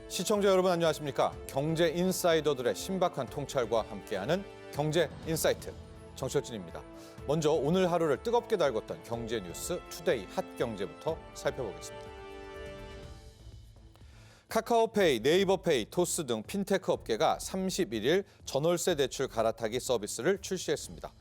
시청자 여러분 안녕하십니까? 경제 인사이더들의 신박한 통찰과 함께하는 경제 인사이트 정철진입니다. 먼저 오늘 하루를 뜨겁게 달궜던 경제 뉴스 투데이 핫경제부터 살펴보겠습니다. 카카오페이, 네이버페이, 토스 등 핀테크 업계가 31일 전월세 대출 갈아타기 서비스를 출시했습니다.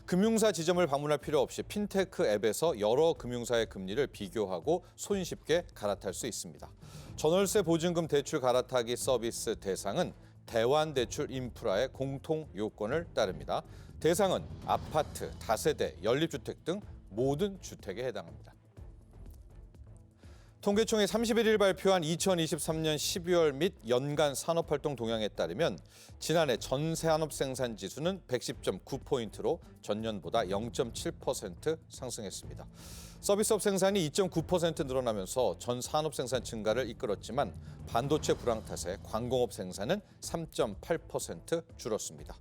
금융사 지점을 방문할 필요 없이 핀테크 앱에서 여러 금융사의 금리를 비교하고 손쉽게 갈아탈 수 있습니다. 전월세 보증금 대출 갈아타기 서비스 대상은 대환대출 인프라의 공통 요건을 따릅니다. 대상은 아파트, 다세대, 연립주택 등 모든 주택에 해당합니다. 통계청이 31일 발표한 2023년 12월 및 연간 산업활동 동향에 따르면 지난해 전 산업 생산 지수는 110.9포인트로 전년보다 0.7% 상승했습니다. 서비스업 생산이 2.9% 늘어나면서 전 산업 생산 증가를 이끌었지만 반도체 불황 탓에 광공업 생산은 3.8% 줄었습니다.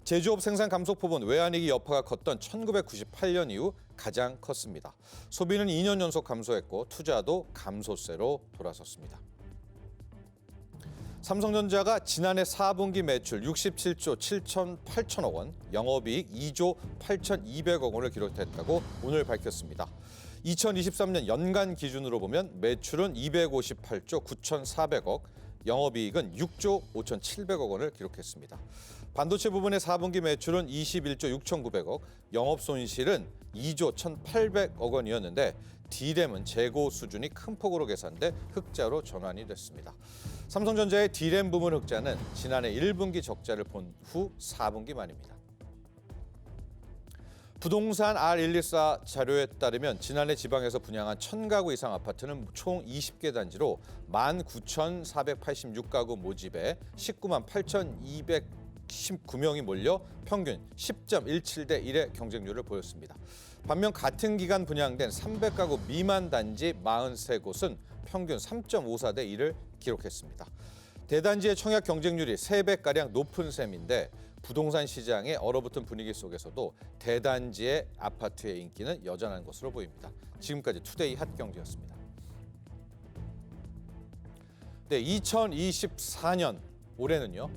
제조업 생산 감소폭은 외환위기 여파가 컸던 1998년 이후 가장 컸습니다. 소비는 2년 연속 감소했고 투자도 감소세로 돌아섰습니다. 삼성전자가 지난해 4분기 매출 67조 7,8천억 원, 영업이익 2조 8,200억 원을 기록했다고 오늘 밝혔습니다. 2023년 연간 기준으로 보면 매출은 258조 9,400억, 영업이익은 6조 5,700억 원을 기록했습니다. 반도체 부분의 4분기 매출은 21조 6,900억, 영업손실은 2조 1,800억 원이었는데 D램은 재고 수준이 큰 폭으로 계산돼 흑자로 전환이 됐습니다. 삼성전자의 D램 부문 흑자는 지난해 1분기 적자를 본 후 4분기 만입니다. 부동산 R114 자료에 따르면 지난해 지방에서 분양한 1,000가구 이상 아파트는 총 20개 단지로 19,486가구 모집에 19만 8,219명이 몰려 평균 10.17대 1의 경쟁률을 보였습니다. 반면 같은 기간 분양된 300가구 미만 단지 43곳은 평균 3.54대 1을 기록했습니다. 대단지의 청약 경쟁률이 3배가량 높은 셈인데 부동산 시장의 얼어붙은 분위기 속에서도 대단지의 아파트의 인기는 여전한 것으로 보입니다. 지금까지 투데이 핫경제였습니다. 네, 2024년 올해는요,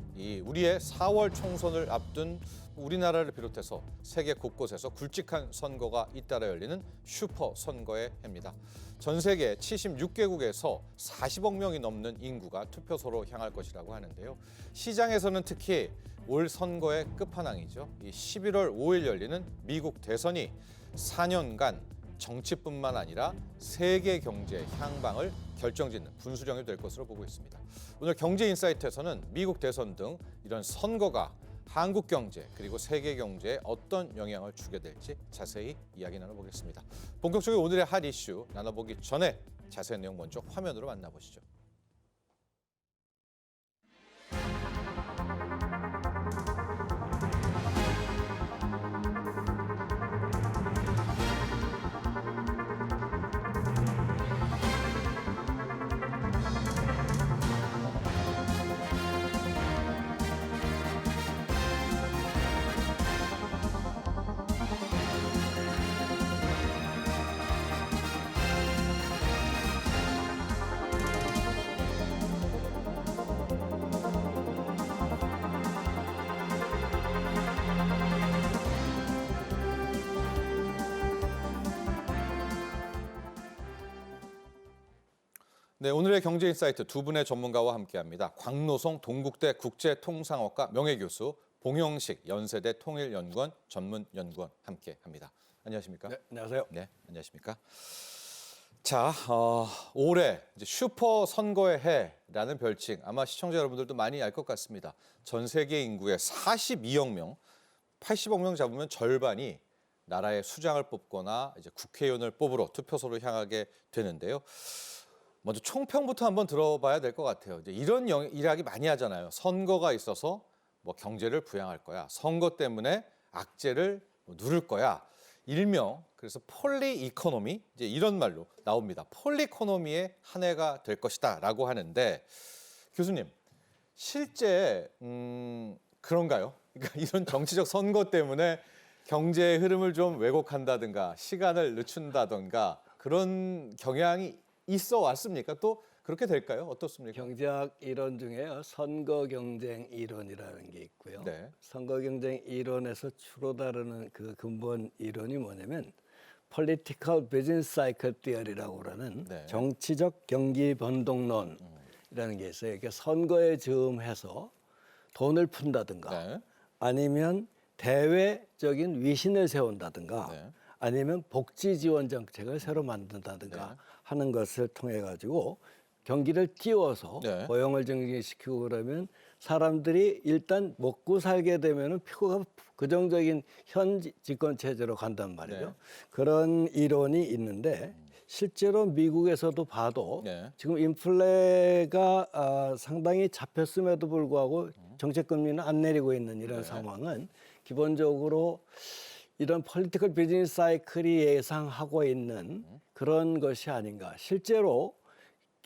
우리의 4월 총선을 앞둔 우리나라를 비롯해서 세계 곳곳에서 굵직한 선거가 잇따라 열리는 슈퍼 선거의 해입니다. 전 세계 76개국에서 40억 명이 넘는 인구가 투표소로 향할 것이라고 하는데요. 시장에서는 특히 올 선거의 끝판왕이죠. 11월 5일 열리는 미국 대선이 4년간 정치뿐만 아니라 세계 경제의 향방을 결정짓는 분수령이 될 것으로 보고 있습니다. 오늘 경제 인사이트에서는 미국 대선 등 이런 선거가 한국 경제 그리고 세계 경제에 어떤 영향을 주게 될지 자세히 이야기 나눠보겠습니다. 본격적으로 오늘의 핫 이슈 나눠보기 전에 자세한 내용 먼저 화면으로 만나보시죠. 네, 오늘의 경제 인사이트 두 분의 전문가와 함께합니다. 광노송 동국대 국제통상학과 명예교수, 봉영식 연세대 통일연구원 전문연구원 함께합니다. 안녕하십니까? 네, 안녕하세요. 네, 안녕하십니까? 자, 올해 이제 슈퍼 선거의 해라는 별칭 아마 시청자 여러분들도 많이 알 것 같습니다. 전 세계 인구의 42억 명, 80억 명 잡으면 절반이 나라의 수장을 뽑거나 이제 국회의원을 뽑으러 투표소로 향하게 되는데요. 먼저 총평부터 한번 들어봐야 될 것 같아요. 이제 이런 이야기 많이 하잖아요. 선거가 있어서 뭐 경제를 부양할 거야. 선거 때문에 악재를 누를 거야. 일명 그래서 폴리 이코노미 이제 이런 말로 나옵니다. 폴리코노미의 한 해가 될 것이다라고 하는데 교수님 실제 그런가요? 그러니까 이런 정치적 선거 때문에 경제의 흐름을 좀 왜곡한다든가 시간을 늦춘다든가 그런 경향이 있어 왔습니까? 또 그렇게 될까요? 어떻습니까? 경제학 이론 중에 선거 경쟁 이론이라는 게 있고요. 네. 선거 경쟁 이론에서 주로 다루는 그 근본 이론이 뭐냐면 Political Business Cycle Theory라고 그러는 네. 정치적 경기 변동론이라는 게 있어요. 그러니까 선거에 즈음해서 돈을 푼다든가 네. 아니면 대외적인 위신을 세운다든가 네. 아니면 복지 지원 정책을 새로 만든다든가 네. 하는 것을 통해 가지고 경기를 띄워서 네. 고용을 증진시키고 그러면 사람들이 일단 먹고 살게 되면은 표가 고정적인 현 집권 체제로 간단 말이죠. 네. 그런 이론이 있는데 실제로 미국에서도 봐도 네. 지금 인플레가 상당히 잡혔음에도 불구하고 정책 금리는 안 내리고 있는 이런 네. 상황은 기본적으로 이런 폴리티컬 비즈니스 사이클이 예상하고 있는 그런 것이 아닌가. 실제로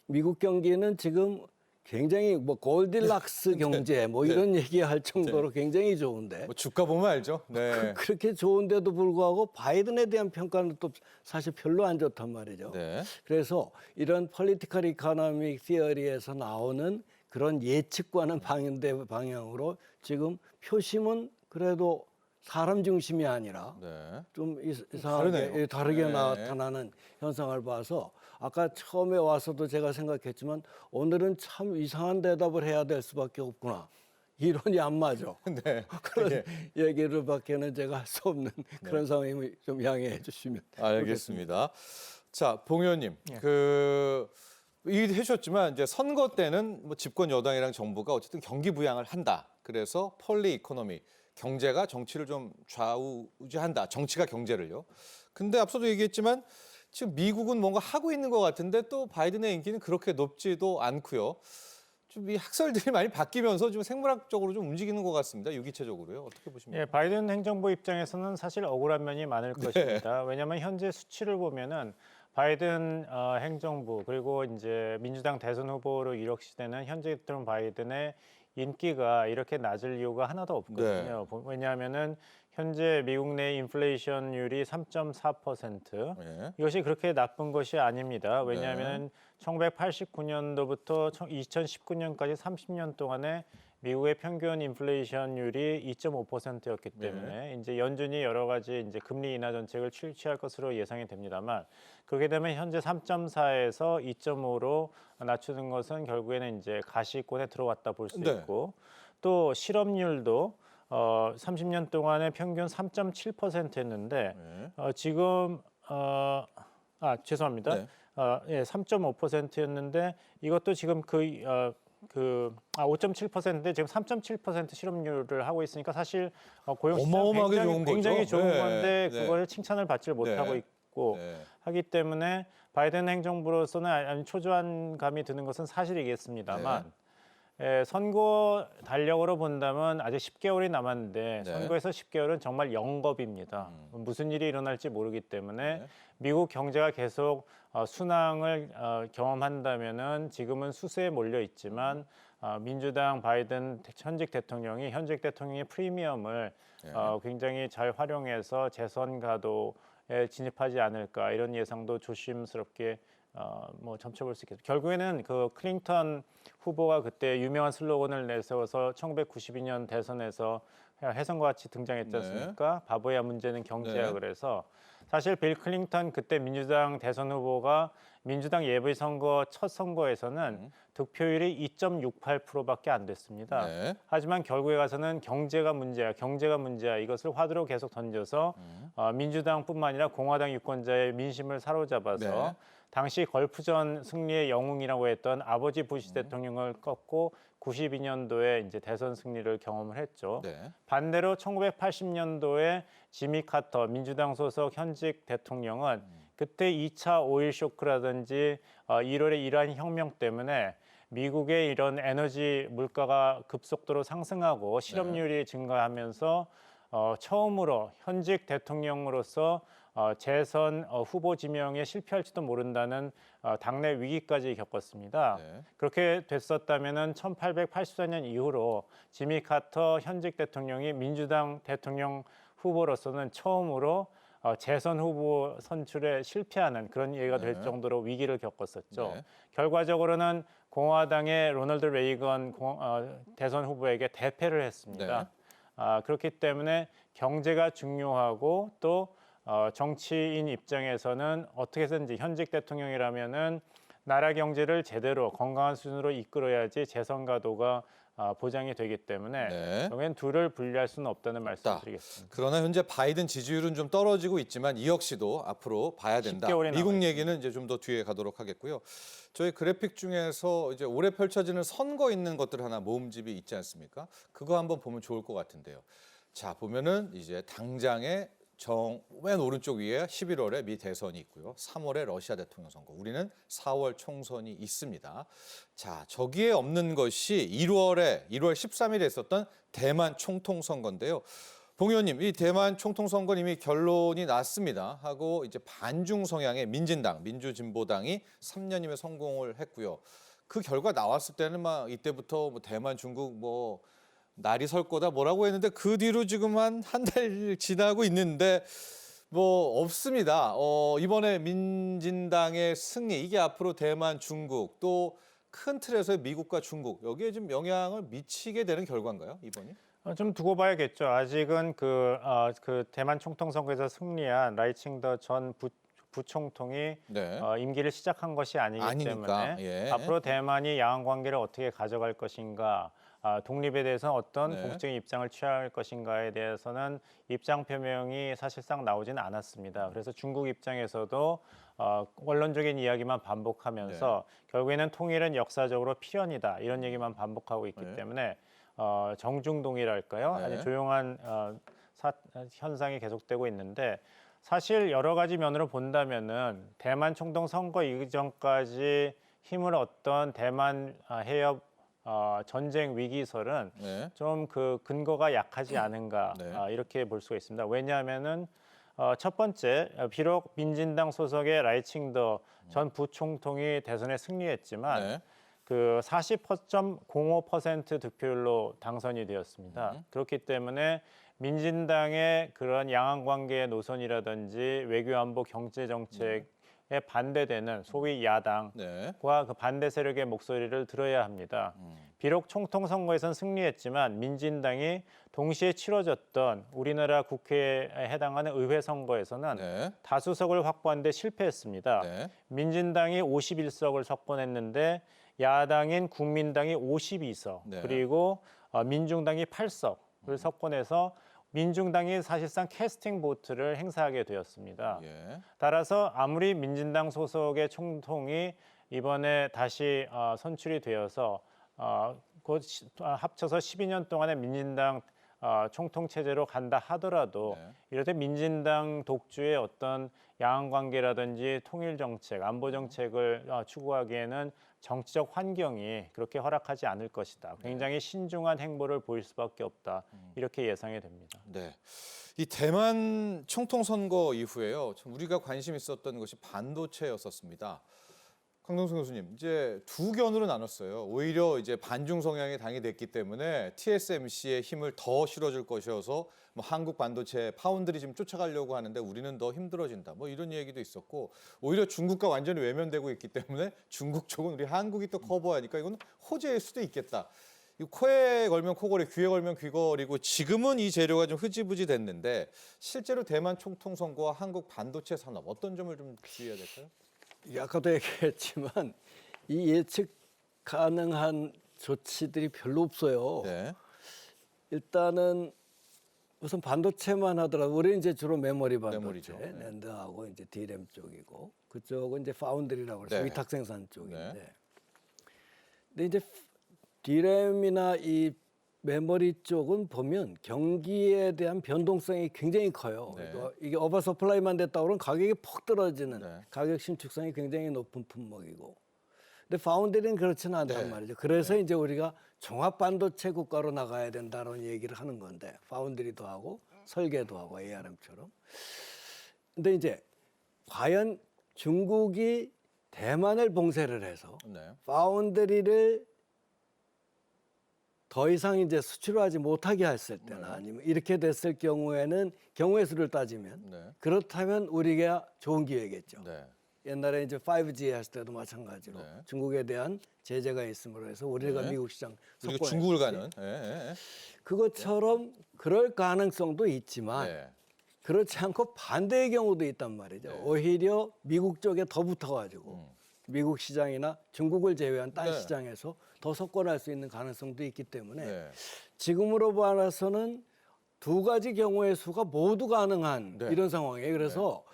미국 경기는 지금 굉장히 뭐 골디락스 경제 뭐 이런 얘기할 정도로 굉장히 좋은데 뭐 주가 보면 알죠. 네. 그렇게 좋은데도 불구하고 바이든에 대한 평가는 또 사실 별로 안 좋단 말이죠. 네. 그래서 이런 폴리티컬 이코노믹 티어리에서 나오는 그런 예측과는 방향대 방향으로 지금 표심은 그래도 사람 중심이 아니라 네. 좀 다르네요. 다르게 네. 나타나는 현상을 봐서 아까 처음에 와서도 제가 생각했지만 오늘은 참 이상한 대답을 해야 될 수밖에 없구나. 이론이 안 맞아. 네. 그런 얘기를밖에는 제가 할 수 없는 그런 상황임을 좀 양해해 주시면 알겠습니다. 자, 봉 의원님, 예. 얘기해 주셨지만 이제 선거 때는 뭐 집권 여당이랑 정부가 어쨌든 경기 부양을 한다. 그래서 폴리 이코노미, 경제가 정치를 좀 좌우지한다. 정치가 경제를요. 근데 앞서도 얘기했지만 지금 미국은 뭔가 하고 있는 것 같은데 또 바이든의 인기는 그렇게 높지도 않고요. 좀 이 학설들이 많이 바뀌면서 좀 생물학적으로 좀 움직이는 것 같습니다. 유기체적으로요. 어떻게 보십니까? 예, 바이든 행정부 입장에서는 사실 억울한 면이 많을 것입니다. 왜냐하면 현재 수치를 보면은 바이든 행정부 그리고 이제 민주당 대선 후보로 이력시되는 현재 대통령 바이든의 인기가 이렇게 낮을 이유가 하나도 없거든요. 왜냐하면은 현재 미국 내 인플레이션율이 3.4%. 네. 이것이 그렇게 나쁜 것이 아닙니다. 왜냐하면 1989년도부터 2019년까지 30년 동안에 미국의 평균 인플레이션율이 2.5%였기 때문에 이제 연준이 여러 가지 이제 금리 인하 정책을 취할 것으로 예상이 됩니다만 그렇게 되면 현재 3.4에서 2.5로 낮추는 것은 결국에는 이제 가시권에 들어왔다 볼 수 네. 있고 또 실업률도 30년 동안에 평균 3.7%였는데 지금 죄송합니다. 네. 예, 3.5%였는데 이것도 지금 5.7%인데 지금 3.7% 실업률을 하고 있으니까 사실 고용 시장 어마어마하게 좋은 거죠. 굉장히 좋은 네. 건데 네. 그걸 칭찬을 받지 못하고 네. 있고 네. 하기 때문에 바이든 행정부로서는 아주 초조한 감이 드는 것은 사실이겠습니다만 선거 달력으로 본다면 아직 10개월이 남았는데 네. 선거에서 10개월은 정말 영겁입니다. 무슨 일이 일어날지 모르기 때문에 네. 미국 경제가 계속 순항을 경험한다면은 지금은 수세에 몰려 있지만 민주당 바이든 현직 대통령이 프리미엄을 굉장히 잘 활용해서 재선 가도에 진입하지 않을까 이런 예상도 조심스럽게 뭐 점쳐볼 수 있겠죠. 결국에는 그 클린턴 후보가 그때 유명한 슬로건을 내세워서 1992년 대선에서 해성과 같이 등장했지 않습니까? 바보야 문제는 경제야. 네. 그래서 사실 빌 클린턴 그때 민주당 대선 후보가 민주당 예비선거 첫 선거에서는 득표율이 2.68%밖에 안 됐습니다. 네. 하지만 결국에 가서는 경제가 문제야 이것을 화두로 계속 던져서 민주당뿐만 아니라 공화당 유권자의 민심을 사로잡아서 네. 당시 걸프전 승리의 영웅이라고 했던 아버지 부시 대통령을 꺾고 92년도에 이제 대선 승리를 경험을 했죠. 네. 반대로 1980년도에 지미 카터 민주당 소속 현직 대통령은 그때 2차 오일 쇼크라든지 1월의 이란 혁명 때문에 미국의 이런 에너지 물가가 급속도로 상승하고 실업률이 증가하면서 처음으로 현직 대통령으로서 재선 후보 지명에 실패할지도 모른다는 당내 위기까지 겪었습니다. 네. 그렇게 됐었다면은 1884년 이후로 지미 카터 현직 대통령이 민주당 대통령 후보로서는 처음으로 재선 후보 선출에 실패하는 그런 예가 될 네. 정도로 위기를 겪었었죠. 네. 결과적으로는 공화당의 로널드 레이건 대선 후보에게 대패를 했습니다. 그렇기 때문에 경제가 중요하고 또 정치인 입장에서는 어떻게 해서든지 현직 대통령이라면은 나라 경제를 제대로 건강한 수준으로 이끌어야지 재선 가도가 보장이 되기 때문에 네. 결국엔 둘을 분리할 수는 없다는 없다. 말씀드리겠습니다. 그러나 현재 바이든 지지율은 좀 떨어지고 있지만 이 역시도 앞으로 봐야 된다. 10개월이 미국 남아 얘기는 이제 좀 더 뒤에 가도록 하겠고요. 저희 그래픽 중에서 이제 올해 펼쳐지는 선거 있는 것들 하나 모음집이 있지 않습니까? 그거 한번 보면 좋을 것 같은데요. 자, 보면은 이제 당장에 맨 오른쪽 위에 11월에 미 대선이 있고요. 3월에 러시아 대통령 선거. 우리는 4월 총선이 있습니다. 자, 저기에 없는 것이 1월 13일에 있었던 대만 총통 선거인데요. 봉 의원님, 이 대만 총통 선거는 이미 결론이 났습니다. 하고 이제 반중 성향의 민진당, 민주진보당이 3년임에 성공을 했고요. 그 결과 나왔을 때는 막 이때부터 뭐 대만, 중국 뭐 날이 설 거다 뭐라고 했는데 그 뒤로 지금 한 달 지나고 있는데 뭐 없습니다. 이번에 민진당의 승리 이게 앞으로 대만, 중국 또 큰 틀에서 미국과 중국 여기에 좀 영향을 미치게 되는 결과인가요, 이번이? 좀 두고 봐야겠죠. 아직은 그 대만 총통 선거에서 승리한 라이칭더 전 부총통이 네. 임기를 시작한 것이 아니기 아니니까, 때문에 예. 앞으로 대만이 양안 관계를 어떻게 가져갈 것인가, 독립에 대해서 어떤 네. 공식적인 입장을 취할 것인가에 대해서는 입장 표명이 사실상 나오지는 않았습니다. 그래서 중국 입장에서도 원론적인 이야기만 반복하면서 결국에는 통일은 역사적으로 필연이다 이런 얘기만 반복하고 있기 네. 때문에 정중동이랄까요? 네. 아주 조용한 현상이 계속되고 있는데 사실 여러 가지 면으로 본다면은 대만 총통 선거 이전까지 힘을 얻던 대만 해협 전쟁 위기설은 네. 좀 그 근거가 약하지 않은가 네. 이렇게 볼 수가 있습니다. 왜냐하면은 첫 번째 비록 민진당 소속의 라이칭더 전 부총통이 대선에 승리했지만 네. 그 40.05% 득표율로 당선이 되었습니다. 그렇기 때문에 민진당의 그런 양안 관계 노선이라든지 외교 안보 경제 정책에 반대되는 소위 야당과 네. 그 반대 세력의 목소리를 들어야 합니다. 비록 총통 선거에선 승리했지만 민진당이 동시에 치러졌던 우리나라 국회에 해당하는 의회 선거에서는 네. 다수석을 확보하는 데 실패했습니다. 네. 민진당이 51석을 석권했는데 야당인 국민당이 52석 네. 그리고 민중당이 8석을 석권해서 민중당이 사실상 캐스팅 보트를 행사하게 되었습니다. 예. 따라서 아무리 민진당 소속의 총통이 이번에 다시 선출이 되어서 곧 합쳐서 12년 동안의 민진당 총통 체제로 간다 하더라도 네. 이럴 때 민진당 독주의 어떤 양안 관계라든지 통일 정책, 안보 정책을 추구하기에는 정치적 환경이 그렇게 허락하지 않을 것이다. 굉장히 신중한 행보를 보일 수밖에 없다. 이렇게 예상이 됩니다. 네. 이 대만 총통 선거 이후에요. 참 우리가 관심 있었던 것이 반도체였었습니다. 강동수 교수님, 이제 두 견으로 나눴어요. 오히려 이제 반중 성향의 당이 됐기 때문에 TSMC의 힘을 더 실어줄 것이어서 뭐 한국 반도체 파운드리 지금 쫓아가려고 하는데 우리는 더 힘들어진다. 뭐 이런 얘기도 있었고 오히려 중국과 완전히 외면되고 있기 때문에 중국 쪽은 우리 한국이 또 커버하니까 이건 호재일 수도 있겠다. 이 코에 걸면 코걸이, 귀에 걸면 귀걸이고 지금은 이 재료가 좀 흐지부지 됐는데 실제로 대만 총통 선거와 한국 반도체 산업 어떤 점을 좀 주의해야 될까요? 아까도 얘기했지만 이 예측 가능한 조치들이 별로 없어요. 네. 일단은 우선 반도체만 하더라도 우리 이제 주로 메모리 반도체, 메모리죠. 네. 낸드하고 이제 D램 쪽이고 그쪽은 이제 파운드리라고 그래서 네. 위탁 생산 쪽인데. 네. 근데 이제 D램이나 이 메모리 쪽은 보면 경기에 대한 변동성이 굉장히 커요. 네. 그러니까 이게 오버서플라이만 됐다 그러면 가격이 폭 떨어지는 네. 가격 신축성이 굉장히 높은 품목이고. 근데 파운드리는 그렇지는 않단 네. 말이죠. 그래서 이제 우리가 종합 반도체 국가로 나가야 된다는 얘기를 하는 건데 파운드리도 하고 설계도 하고 ARM처럼. 근데 이제 과연 중국이 대만을 봉쇄를 해서 네. 파운드리를 더 이상 이제 수출하지 못하게 했을 때나 아니면 이렇게 됐을 경우에는 경우의 수를 따지면 네. 그렇다면 우리가 좋은 기회겠죠. 네. 옛날에 이제 5G 했을 때도 마찬가지로 네. 중국에 대한 제재가 있음으로 해서 우리가 네. 미국 시장 그리고 석권했듯이 중국을 가는. 예, 예, 예. 그것처럼 그럴 가능성도 있지만 네. 그렇지 않고 반대의 경우도 있단 말이죠. 네. 오히려 미국 쪽에 더 붙어가지고 미국 시장이나 중국을 제외한 딴 네. 시장에서 더 석권할 수 있는 가능성도 있기 때문에 네. 지금으로 봐서는 두 가지 경우의 수가 모두 가능한 네. 이런 상황이에요. 그래서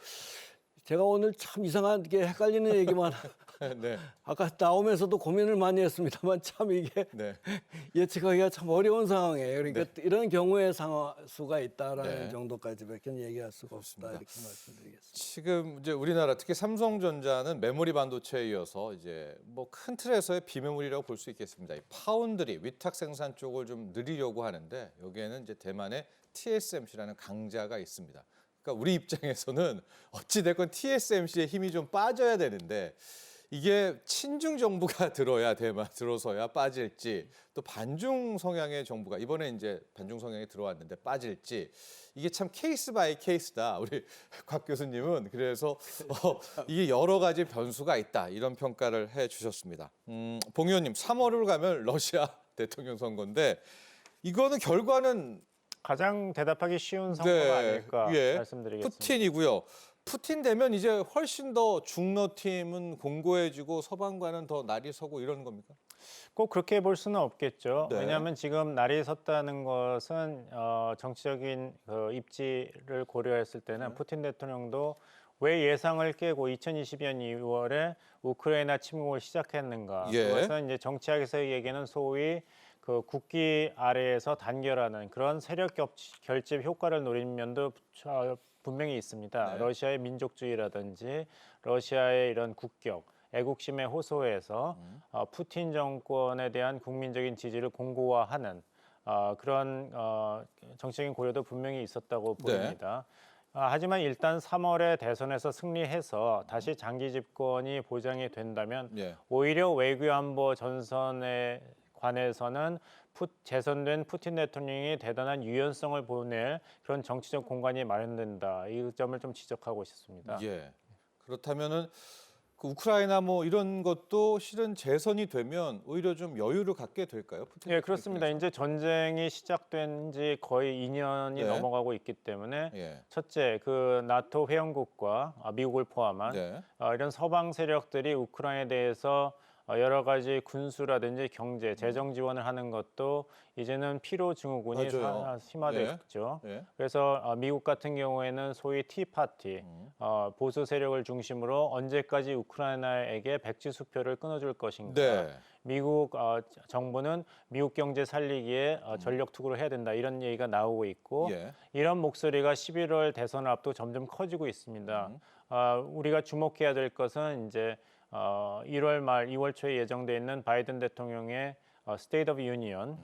제가 오늘 참 이상하게 헷갈리는 얘기만 네. 아까 나오면서도 고민을 많이 했습니다만 참 이게 네. 예측하기가 참 어려운 상황이에요. 그러니까 이런 경우의 수가 있다라는 네. 정도까지밖에 얘기할 수가 없다 그렇습니다. 이렇게 말씀드리겠습니다. 지금 이제 우리나라 특히 삼성전자는 메모리 반도체에 이어서 이제 뭐 큰 틀에서의 비메모리라고 볼 수 있겠습니다. 이 파운드리 위탁 생산 쪽을 좀 늘리려고 하는데 여기에는 이제 대만의 TSMC라는 강자가 있습니다. 그러니까 우리 입장에서는 어찌 됐건 TSMC의 힘이 좀 빠져야 되는데 이게 친중 정부가 들어서야 빠질지 또 반중 성향의 정부가 이번에 이제 반중 성향이 들어왔는데 빠질지 이게 참 케이스 바이 케이스다. 우리 곽 교수님은 그래서 이게 여러 가지 변수가 있다 이런 평가를 해주셨습니다. 봉 의원님 3월을 가면 러시아 대통령 선거인데 이거는 결과는 가장 대답하기 쉬운 선거가 네, 아닐까 예, 말씀드리겠습니다. 푸틴이고요. 푸틴 되면 이제 훨씬 더 중러팀은 공고해지고 서방과는 더 날이 서고 이런 겁니까? 꼭 그렇게 볼 수는 없겠죠. 네. 왜냐하면 지금 날이 섰다는 것은 정치적인 그 입지를 고려했을 때는 푸틴 대통령도 왜 예상을 깨고 2022년 2월에 우크라이나 침공을 시작했는가? 예. 그것은 이제 정치학에서 얘기하는 소위 그 국기 아래에서 단결하는 그런 세력 결집 효과를 노린 면도 분명히 있습니다. 네. 러시아의 민족주의라든지 러시아의 이런 국격, 애국심에 호소해서 푸틴 정권에 대한 국민적인 지지를 공고화하는 그런 정치적인 고려도 분명히 있었다고 네. 보입니다. 하지만 일단 3월에 대선에서 승리해서 다시 장기 집권이 보장이 된다면 예. 오히려 외교안보 전선에 관해서는 재선된 푸틴 대통령이 대단한 유연성을 보낼 그런 정치적 공간이 마련된다. 이 점을 좀 지적하고 싶습니다. 예. 그렇다면은 그 우크라이나 뭐 이런 것도 실은 재선이 되면 오히려 좀 여유를 갖게 될까요? 푸틴 예, 그렇습니다. 입장에서? 이제 전쟁이 시작된 지 거의 2년이 네. 넘어가고 있기 때문에 예. 첫째, 그 나토 회원국과 미국을 포함한 네. 이런 서방 세력들이 우크라이나에 대해서 여러 가지 군수라든지 경제, 재정 지원을 하는 것도 이제는 피로 증후군이 맞아요. 심화됐죠. 예. 그래서 미국 같은 경우에는 소위 티파티, 보수 세력을 중심으로 언제까지 우크라이나에게 백지 수표를 끊어줄 것인가. 네. 미국 정부는 미국 경제 살리기에 전력 투구를 해야 된다 이런 얘기가 나오고 있고 예. 이런 목소리가 11월 대선을 앞두고 점점 커지고 있습니다. 우리가 주목해야 될 것은 이제 1월 말 2월 초에 예정돼 있는 바이든 대통령의 State of Union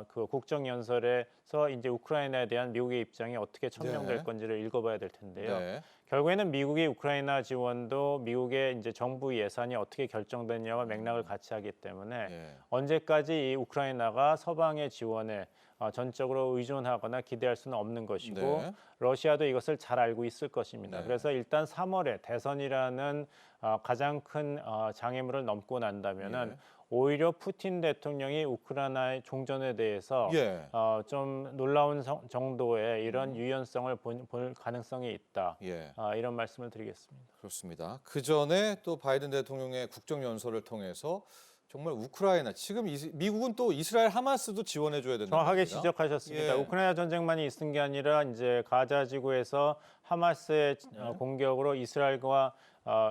그 국정연설에서 이제 우크라이나에 대한 미국의 입장이 어떻게 천명될 네. 건지를 읽어봐야 될 텐데요. 네. 결국에는 미국이 우크라이나 지원도 미국의 이제 정부 예산이 어떻게 결정됐냐와 맥락을 같이 하기 때문에 예. 언제까지 이 우크라이나가 서방의 지원에 전적으로 의존하거나 기대할 수는 없는 것이고 네. 러시아도 이것을 잘 알고 있을 것입니다. 네. 그래서 일단 3월에 대선이라는 가장 큰 장애물을 넘고 난다면은 오히려 푸틴 대통령이 우크라이나의 종전에 대해서 예. 좀 놀라운 정도의 이런 유연성을 볼 가능성이 있다. 예. 이런 말씀을 드리겠습니다. 그렇습니다. 그 전에 또 바이든 대통령의 국정연설을 통해서 정말 우크라이나 지금 미국은 또 이스라엘 하마스도 지원해줘야 된다. 정확하게 지적하셨습니다. 예. 우크라이나 전쟁만이 있은 게 아니라 이제 가자 지구에서 하마스의 공격으로 이스라엘과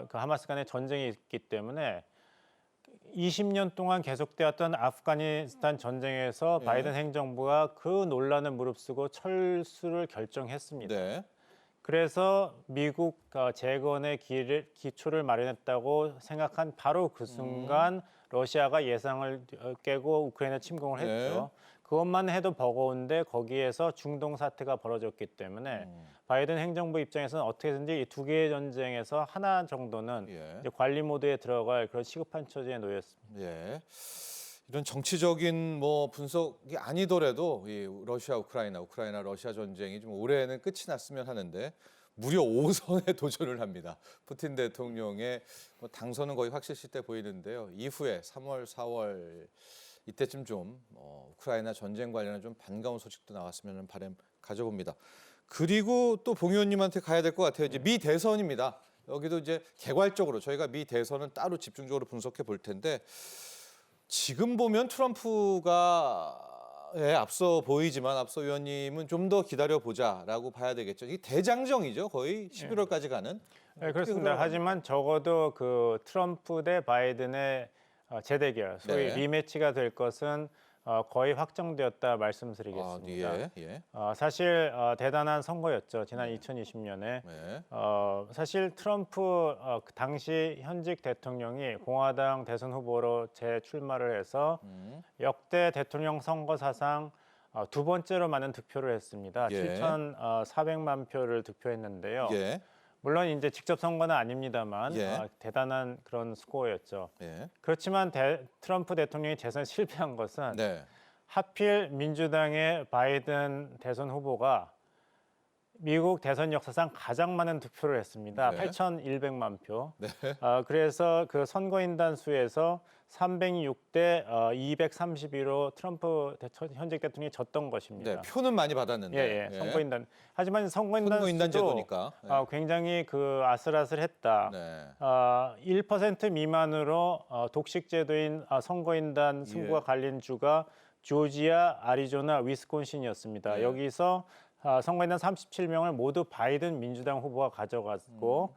그 하마스 간의 전쟁이 있기 때문에 20년 동안 계속되었던 아프가니스탄 전쟁에서 예. 바이든 행정부가 그 논란을 무릅쓰고 철수를 결정했습니다. 네. 그래서 미국 재건의 기초를 마련했다고 생각한 바로 그 순간 러시아가 예상을 깨고 우크라이나 침공을 했죠. 그것만 해도 버거운데 거기에서 중동 사태가 벌어졌기 때문에 바이든 행정부 입장에서는 어떻게든지 이 두 개의 전쟁에서 하나 정도는 예. 이제 관리 모드에 들어갈 그런 시급한 처지에 놓였습니다. 예. 이런 정치적인 뭐 분석이 아니더라도 이 러시아 우크라이나 러시아 전쟁이 좀 올해는 끝이 났으면 하는데 무려 5선에 도전을 합니다. 푸틴 대통령의 뭐 당선은 거의 확실시돼 보이는데요. 이후에 3월, 4월 이때쯤 좀 우크라이나 전쟁 관련한 좀 반가운 소식도 나왔으면 하는 바람 가져봅니다. 그리고 또 봉 의원님한테 가야 될 것 같아요. 이제 미 대선입니다. 여기도 이제 개괄적으로 저희가 미 대선은 따로 집중적으로 분석해 볼 텐데 지금 보면 트럼프가 앞서 보이지만 앞서 의원님은 좀 더 기다려보자라고 봐야 되겠죠. 이게 대장정이죠. 거의 11월까지 가는. 네, 그렇습니다. 하지만 적어도 그 트럼프 대 바이든의 재대결, 소위 네. 리매치가 될 것은 거의 확정되었다 말씀드리겠습니다. 예. 사실 대단한 선거였죠. 지난 2020년에. 네. 사실 트럼프 그 당시 현직 대통령이 공화당 대선 후보로 재출마를 해서 역대 대통령 선거 사상 두 번째로 많은 득표를 했습니다. 예. 7,400만 표를 득표했는데요. 예. 물론 이제 직접 선거는 아닙니다만 예. 대단한 그런 스코어였죠. 예. 그렇지만 트럼프 대통령이 재선에 실패한 것은 네. 하필 민주당의 바이든 대선 후보가 미국 대선 역사상 가장 많은 득표를 했습니다. 네. 8,100만 표. 네. 그래서 그 선거인단 수에서 306대 232로 트럼프 현직 대통령이 졌던 것입니다. 네. 표는 많이 받았는데. 예. 선거인단. 하지만 선거인단 선거인단 수도 제도니까. 네. 굉장히 그 아슬아슬했다. 네. 1% 미만으로 독식 제도인 선거인단 승부가 예. 갈린 주가 조지아, 아리조나, 위스콘신이었습니다. 네. 여기서 선거인단 37명을 모두 바이든 민주당 후보가 가져갔고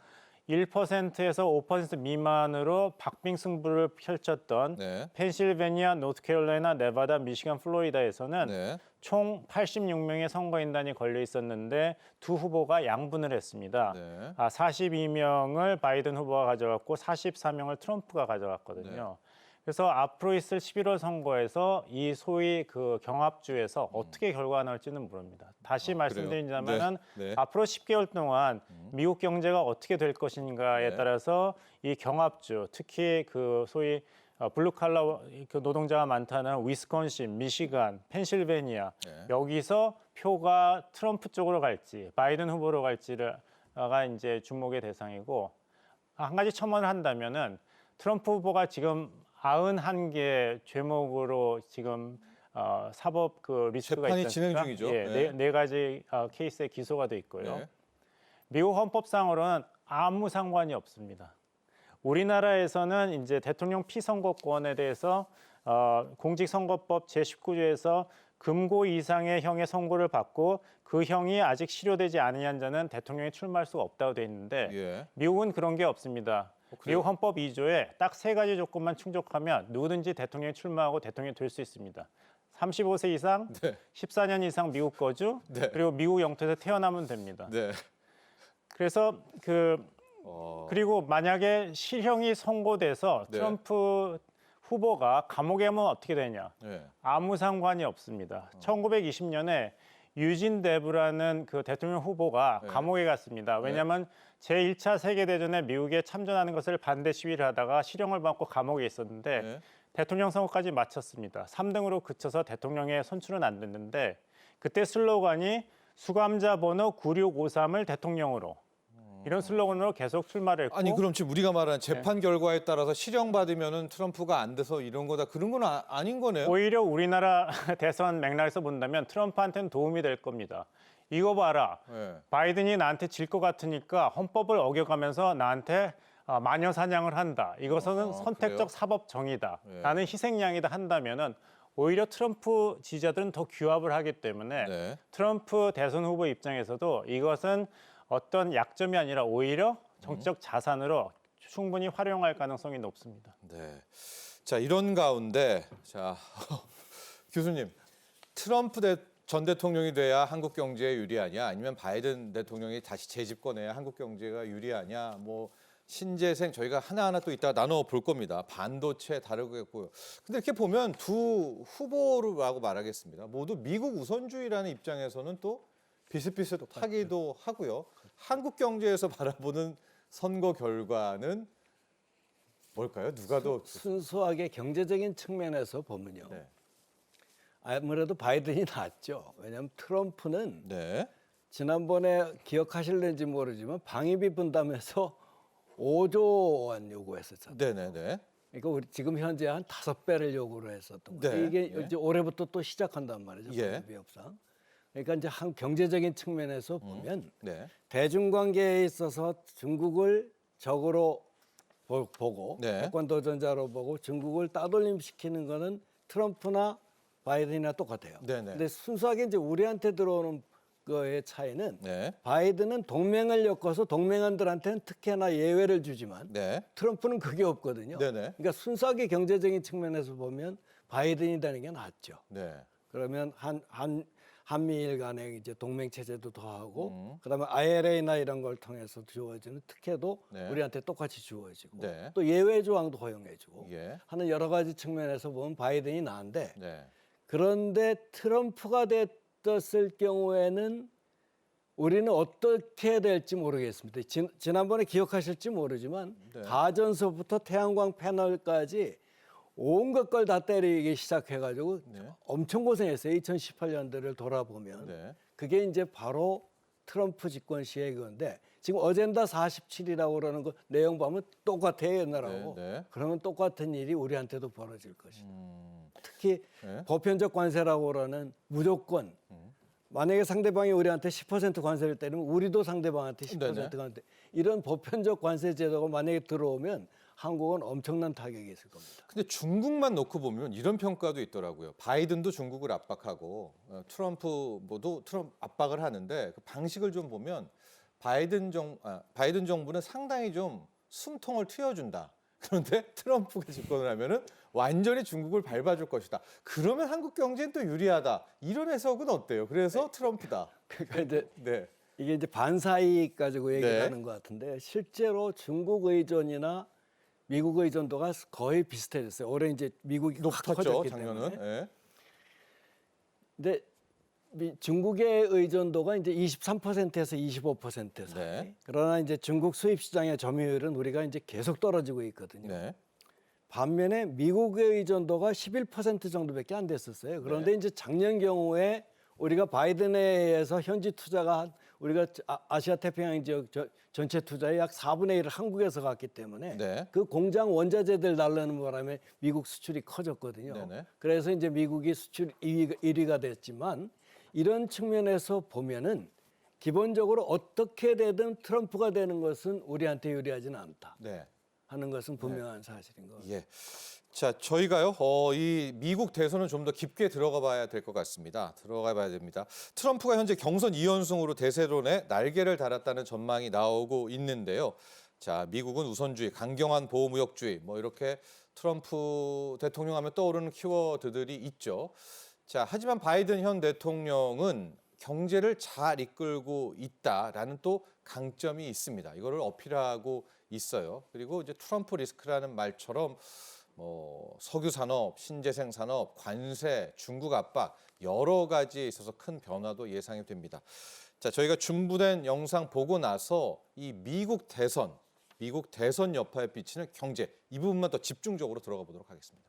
1%에서 5% 미만으로 박빙 승부를 펼쳤던 네. 펜실베니아, 노스캐롤라이나, 네바다, 미시간, 플로리다에서는 네. 총 86명의 선거인단이 걸려 있었는데 두 후보가 양분을 했습니다. 네. 42명을 바이든 후보가 가져갔고 44명을 트럼프가 가져갔거든요. 그래서 앞으로 있을 11월 선거에서 이 소위 그 경합주에서 어떻게 결과가 나올지는 모릅니다. 다시 말씀드리자면은 네. 앞으로 10개월 동안 미국 경제가 어떻게 될 것인가에 네. 따라서 이 경합주, 특히 그 소위 블루칼라 그 노동자가 많다는 위스콘신, 미시간, 펜실베니아 네. 여기서 표가 트럼프 쪽으로 갈지 바이든 후보로 갈지가 이제 주목의 대상이고 한 가지 첨언을 한다면은 트럼프 후보가 지금 91개 죄목으로 지금 사법 그 리스트가 재판이 있지 진행 않습니까? 중이죠. 예, 네 가지 케이스에 기소가 돼 있고요. 네. 미국 헌법상으로는 아무 상관이 없습니다. 우리나라에서는 이제 대통령 피선거권에 대해서 공직선거법 제19조에서 금고 이상의 형의 선고를 받고 그 형이 아직 실효되지 않은 자는 대통령이 출마할 수가 없다고 돼 있는데 예. 미국은 그런 게 없습니다. 그래요? 미국 헌법 2조에 딱 세 가지 조건만 충족하면 누구든지 대통령이 출마하고 대통령이 될 수 있습니다. 35세 이상, 네. 14년 이상 미국 거주, 네. 그리고 미국 영토에서 태어나면 됩니다. 네. 그래서 그리고 만약에 실형이 선고돼서 네. 트럼프 후보가 감옥에 가면 어떻게 되냐? 네. 아무 상관이 없습니다. 1920년에 유진 데브라는 그 대통령 후보가 네. 감옥에 갔습니다. 왜냐하면 제1차 세계대전에 미국에 참전하는 것을 반대 시위를 하다가 실형을 받고 감옥에 있었는데 네. 대통령 선거까지 마쳤습니다. 3등으로 그쳐서 대통령의 선출은 안 됐는데 그때 슬로건이 수감자 번호 9653을 대통령으로 이런 슬로건으로 계속 출마를 했고 아니 그럼 지금 우리가 말하는 재판 결과에 따라서 실형 받으면은 트럼프가 안 돼서 이런 거다 그런 건 아닌 거네요. 오히려 우리나라 대선 맥락에서 본다면 트럼프한테는 도움이 될 겁니다. 이거 봐라. 네. 바이든이 나한테 질 것 같으니까 헌법을 어겨가면서 나한테 마녀 사냥을 한다. 이것은 선택적 그래요? 사법 정의다. 네. 나는 희생양이다 한다면은 오히려 트럼프 지지자들은 더 규합을 하기 때문에 네. 트럼프 대선 후보 입장에서도 이것은 어떤 약점이 아니라 오히려 정치적 자산으로 충분히 활용할 가능성이 높습니다. 네. 자 이런 가운데 자 교수님 트럼프 전 대통령이 돼야 한국 경제에 유리하냐 아니면 바이든 대통령이 다시 재집권해야 한국 경제가 유리하냐 뭐 신재생 저희가 하나하나 또 이따가 나눠 볼 겁니다. 반도체 다르겠고요. 근데 이렇게 보면 두 후보라고 말하겠습니다. 모두 미국 우선주의라는 입장에서는 또 비슷비슷하기도 하고요. 한국 경제에서 바라보는 선거 결과는 뭘까요? 누가 더 순수하게 경제적인 측면에서 보면요. 네. 아무래도 바이든이 낫죠. 왜냐하면 트럼프는 네. 지난번에 기억하실는지 모르지만 방위비 분담해서 5조 원 요구했었잖아요. 네네네. 그러니까 우리 지금 현재 한 5배를 요구를 했었던 거예요. 네, 이게 네. 이제 올해부터 또 시작한단 말이죠. 예. 방위비 협상. 그러니까 이제 한 경제적인 측면에서 보면 네. 대중관계에 있어서 중국을 적으로 보고 네. 패권 도전자로 보고 중국을 따돌림시키는 거는 트럼프나 바이든이나 똑같아요. 네네. 근데 순수하게 이제 우리한테 들어오는 거의 차이는 네. 바이든은 동맹을 엮어서 동맹원들한테는 특혜나 예외를 주지만 네. 트럼프는 그게 없거든요. 네네. 그러니까 순수하게 경제적인 측면에서 보면 바이든이 되는 게 낫죠. 네. 그러면 한미일 간의 이제 동맹 체제도 더하고 그다음에 IRA나 이런 걸 통해서 주어지는 특혜도 네. 우리한테 똑같이 주어지고 네. 또 예외 조항도 허용해주고 예. 하는 여러 가지 측면에서 보면 바이든이 나은데 네. 그런데 트럼프가 됐을 경우에는 우리는 어떻게 해야 될지 모르겠습니다. 지난번에 기억하실지 모르지만 네. 가전서부터 태양광 패널까지 온갖 걸 다 때리기 시작해가지고 네. 엄청 고생했어요. 2018년도를 돌아보면 네. 그게 이제 바로 트럼프 집권 시의 그건데 지금 어젠다 47이라고 그러는 거 내용 보면 똑같아요 옛날하고. 네, 네. 그러면 똑같은 일이 우리한테도 벌어질 것이다. 특히 네. 보편적 관세라고 그러는 무조건 만약에 상대방이 우리한테 10% 관세를 때리면 우리도 상대방한테 10% 네네. 관세. 이런 보편적 관세 제도가 만약에 들어오면 한국은 엄청난 타격이 있을 겁니다. 근데 중국만 놓고 보면 이런 평가도 있더라고요. 바이든도 중국을 압박하고 트럼프 압박을 하는데 그 방식을 좀 보면 바이든 정부는 상당히 좀 숨통을 트여준다. 그런데 트럼프가 집권을 하면은 완전히 중국을 밟아줄 것이다. 그러면 한국 경제는 또 유리하다. 이런 해석은 어때요? 그래서 트럼프다. 그러니까 이제 네. 이게 이제 반사이익 가지고 얘기를 네. 하는 것 같은데 실제로 중국 의존이나 미국 의존도가 거의 비슷해졌어요. 올해 이제 미국이 확 높았죠, 커졌기 작년은. 때문에. 네. 근데 중국의 의존도가 이제 23%에서 25% 사이. 네. 그러나 이제 중국 수입 시장의 점유율은 우리가 이제 계속 떨어지고 있거든요. 네. 반면에 미국의 의존도가 11% 정도밖에 안 됐었어요. 그런데 네. 이제 작년 경우에 우리가 바이든에 의해서 현지 투자가 우리가 아시아 태평양 지역 전체 투자의 약 4분의 1을 한국에서 갔기 때문에 네. 그 공장 원자재들 날르는 바람에 미국 수출이 커졌거든요. 네네. 그래서 이제 미국이 수출 1위가 됐지만 이런 측면에서 보면은 기본적으로 어떻게 되든 트럼프가 되는 것은 우리한테 유리하지는 않다 네. 하는 것은 분명한 사실인 것 같습니다. 예. 자, 저희가요, 이 미국 대선은 좀 더 깊게 들어가 봐야 될 것 같습니다. 들어가 봐야 됩니다. 트럼프가 현재 경선 2연승으로 대세론에 날개를 달았다는 전망이 나오고 있는데요. 자, 미국은 우선주의, 강경한 보호무역주의, 뭐 이렇게 트럼프 대통령 하면 떠오르는 키워드들이 있죠. 자, 하지만 바이든 현 대통령은 경제를 잘 이끌고 있다라는 또 강점이 있습니다. 이거를 어필하고 있어요. 그리고 이제 트럼프 리스크라는 말처럼 뭐 석유 산업, 신재생 산업, 관세, 중국 압박 여러 가지에 있어서 큰 변화도 예상이 됩니다. 자, 저희가 준비된 영상 보고 나서 이 미국 대선 여파에 비치는 경제 이 부분만 더 집중적으로 들어가 보도록 하겠습니다.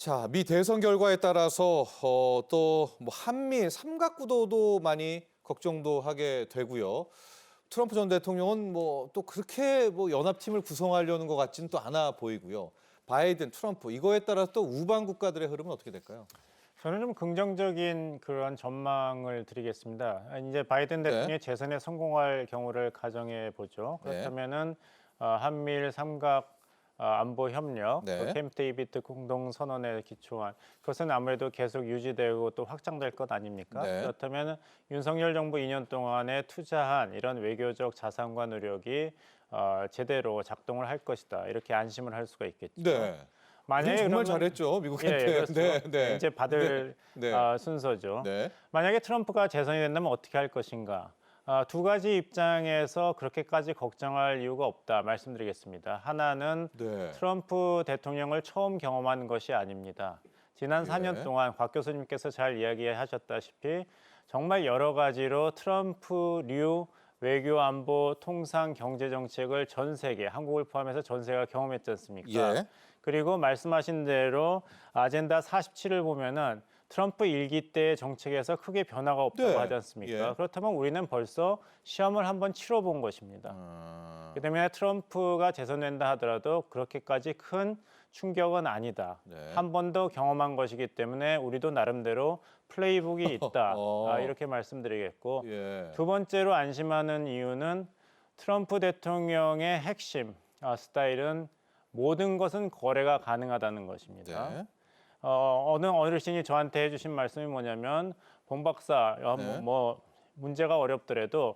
자, 미 대선 결과에 따라서 또 뭐 한미 삼각구도도 많이 걱정도 하게 되고요. 트럼프 전 대통령은 뭐 또 그렇게 뭐 연합팀을 구성하려는 것 같지는 또 않아 보이고요. 바이든, 트럼프 이거에 따라 또 우방 국가들의 흐름은 어떻게 될까요? 저는 좀 긍정적인 그런 전망을 드리겠습니다. 이제 바이든 대통령이 재선에 성공할 경우를 가정해 보죠. 네. 그렇다면은 한미일 삼각 안보 협력, 네. 또 캠프 데이비드 공동 선언에 기초한 그것은 아무래도 계속 유지되고 또 확장될 것 아닙니까? 네. 그렇다면 윤석열 정부 2년 동안에 투자한 이런 외교적 자산과 노력이 제대로 작동을 할 것이다. 이렇게 안심을 할 수가 있겠죠. 네. 만약에 정말 그러면- 잘했죠, 예, 미국한테. 그렇죠. 네, 네. 이제 받을 네. 네. 순서죠. 네. 만약에 트럼프가 재선이 된다면 어떻게 할 것인가? 두 가지 입장에서 그렇게까지 걱정할 이유가 없다 말씀드리겠습니다. 하나는 네. 트럼프 대통령을 처음 경험한 것이 아닙니다. 지난 예. 4년 동안 곽 교수님께서 잘 이야기하셨다시피 정말 여러 가지로 트럼프류 외교, 안보, 통상, 경제 정책을 전 세계, 한국을 포함해서 전 세계가 경험했지 않습니까? 예. 그리고 말씀하신 대로 아젠다 47을 보면은 트럼프 일기 때의 정책에서 크게 변화가 없다고 네. 하지 않습니까? 예. 그렇다면 우리는 벌써 시험을 한번 치러본 것입니다. 그 때문에 트럼프가 재선된다 하더라도 그렇게까지 큰 충격은 아니다. 네. 한 번 더 경험한 것이기 때문에 우리도 나름대로 플레이북이 있다. 이렇게 말씀드리겠고 예. 두 번째로 안심하는 이유는 트럼프 대통령의 핵심 스타일은 모든 것은 거래가 가능하다는 것입니다. 네. 어느 어르신이 저한테 해주신 말씀이 뭐냐면 본 박사 네. 뭐 문제가 어렵더라도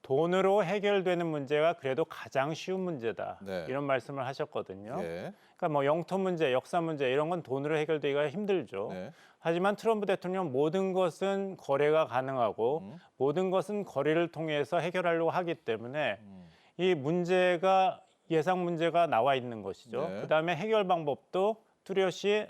돈으로 해결되는 문제가 그래도 가장 쉬운 문제다. 네. 이런 말씀을 하셨거든요. 예. 그러니까 뭐 영토 문제, 역사 문제 이런 건 돈으로 해결되기가 힘들죠. 네. 하지만 트럼프 대통령 모든 것은 거래가 가능하고 모든 것은 거래를 통해서 해결하려고 하기 때문에 이 문제가 예상 문제가 나와 있는 것이죠. 네. 그다음에 해결 방법도 뚜렷이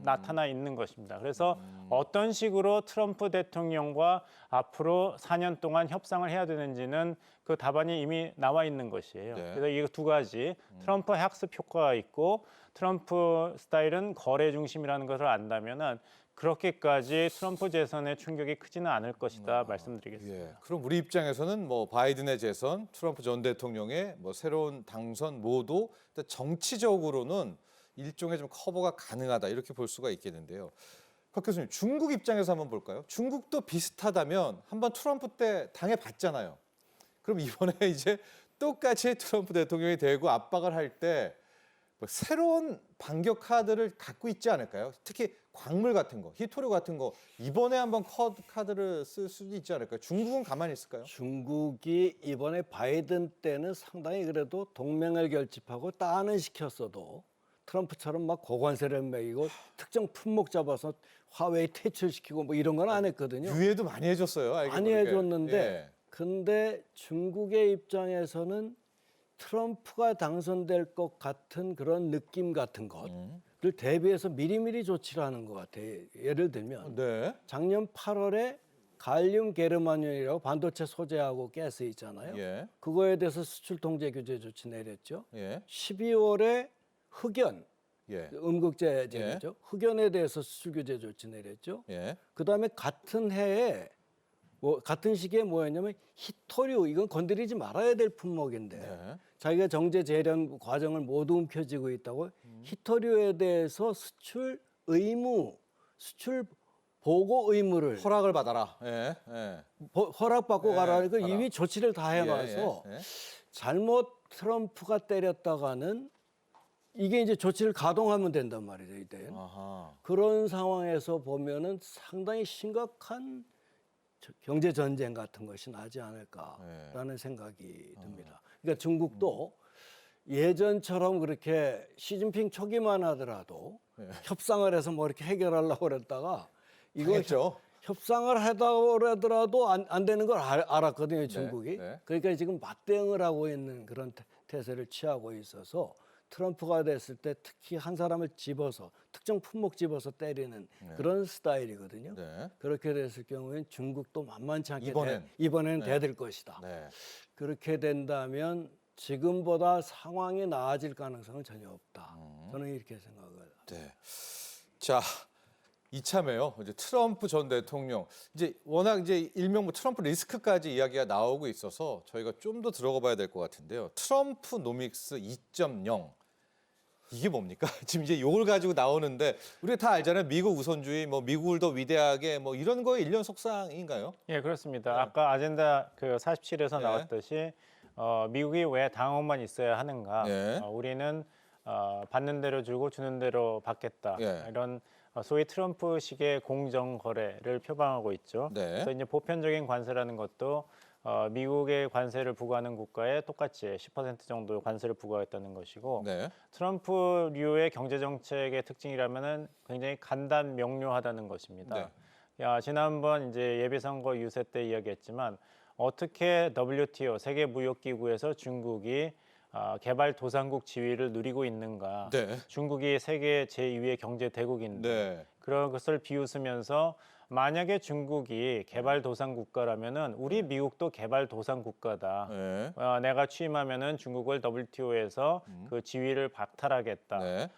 나타나 있는 것입니다. 그래서 어떤 식으로 트럼프 대통령과 앞으로 4년 동안 협상을 해야 되는지는 그 답안이 이미 나와 있는 것이에요. 네. 그래서 이 두 가지 트럼프 학습 효과가 있고 트럼프 스타일은 거래 중심이라는 것을 안다면은 그렇게까지 트럼프 재선의 충격이 크지는 않을 것이다 말씀드리겠습니다. 예. 그럼 우리 입장에서는 뭐 바이든의 재선, 트럼프 전 대통령의 뭐 새로운 당선 모두 정치적으로는 일종의 좀 커버가 가능하다 이렇게 볼 수가 있겠는데요. 박 교수님, 중국 입장에서 한번 볼까요? 중국도 비슷하다면 한번 트럼프 때 당해봤잖아요. 그럼 이번에 이제 똑같이 트럼프 대통령이 되고 압박을 할 때 뭐 새로운 반격 카드를 갖고 있지 않을까요? 특히 광물 같은 거, 히토류 같은 거 이번에 한번 카드를 쓸 수도 있지 않을까요? 중국은 가만히 있을까요? 중국이 이번에 바이든 때는 상당히 그래도 동맹을 결집하고 따는 시켰어도 트럼프처럼 막 고관세를 매기고 특정 품목 잡아서 화웨이 퇴출시키고 뭐 이런 건 안 했거든요. 유예도 많이 해줬어요. 알게 많이 모르게. 해줬는데 예. 근데 중국의 입장에서는 트럼프가 당선될 것 같은 그런 느낌 같은 것을 대비해서 미리미리 조치를 하는 것 같아요. 예를 들면 네. 작년 8월에 갈륨 게르마늄이라고 반도체 소재하고 가스 있잖아요. 예. 그거에 대해서 수출 통제 규제 조치 내렸죠. 예. 12월에 흑연, 예. 음극재죠. 흑연에 대해서 수출 규제 조치 내렸죠. 예. 그다음에 같은 해에 같은 시기에 뭐였냐면 히토류, 이건 건드리지 말아야 될 품목인데 네. 자기가 정제 재련 과정을 모두 움켜쥐고 있다고 히토류에 대해서 수출 의무, 수출 보고 의무를 허락을 받아라. 예. 예. 허락받고 예, 가라니까 가라. 이미 조치를 다 해가서 예, 예, 예. 잘못 트럼프가 때렸다가는 이게 이제 조치를 가동하면 된단 말이죠, 이때. 아하. 그런 상황에서 보면은 상당히 심각한 경제 전쟁 같은 것이 나지 않을까라는 생각이 듭니다. 그러니까 중국도 예전처럼 그렇게 시진핑 초기만 하더라도 협상을 해서 뭐 이렇게 해결하려고 그랬다가 이거 당했죠. 협상을 하다고 그러더라도 안 되는 걸 알았거든요, 중국이. 네. 그러니까 지금 맞대응을 하고 있는 그런 태세를 취하고 있어서 트럼프가 됐을 때 특히 한 사람을 집어서 특정 품목 집어서 때리는 그런 스타일이거든요. 네. 그렇게 됐을 경우에는 중국도 만만치 않게 네. 이번에는 대들 것이다. 네. 그렇게 된다면 지금보다 상황이 나아질 가능성은 전혀 없다. 저는 이렇게 생각을 합니다. 네. 자, 이참에요. 이제 트럼프 전 대통령 이제 워낙 이제 일명 뭐 트럼프 리스크까지 이야기가 나오고 있어서 저희가 좀 더 들어가 봐야 될 것 같은데요. 트럼프 노믹스 2.0 이게 뭡니까? 지금 이제 요걸 가지고 나오는데 우리가 다 알잖아요. 미국 우선주의, 뭐 미국을 더 위대하게 뭐 이런 거의 일련 속상인가요? 예, 그렇습니다. 아까 아젠다 그 47에서 네. 나왔듯이 미국이 왜 당원만 있어야 하는가? 네. 우리는 받는 대로 주고 주는 대로 받겠다. 예. 이런 소위 트럼프식의 공정 거래를 표방하고 있죠. 네. 그래서 이제 보편적인 관세라는 것도 미국의 관세를 부과하는 국가에 똑같이 10% 정도 관세를 부과했다는 것이고 네. 트럼프류의 경제 정책의 특징이라면은 굉장히 간단 명료하다는 것입니다. 지난번 이제 예비 선거 유세 때 이야기했지만 어떻게 WTO 세계 무역 기구에서 중국이 개발도상국 지위를 누리고 있는가? 네. 중국이 세계 제2의 경제 대국인데 네. 그런 것을 비웃으면서 만약에 중국이 개발도상 국가라면은 우리 미국도 개발도상 국가다. 네. 내가 취임하면은 중국을 WTO에서 그 지위를 박탈하겠다. 네.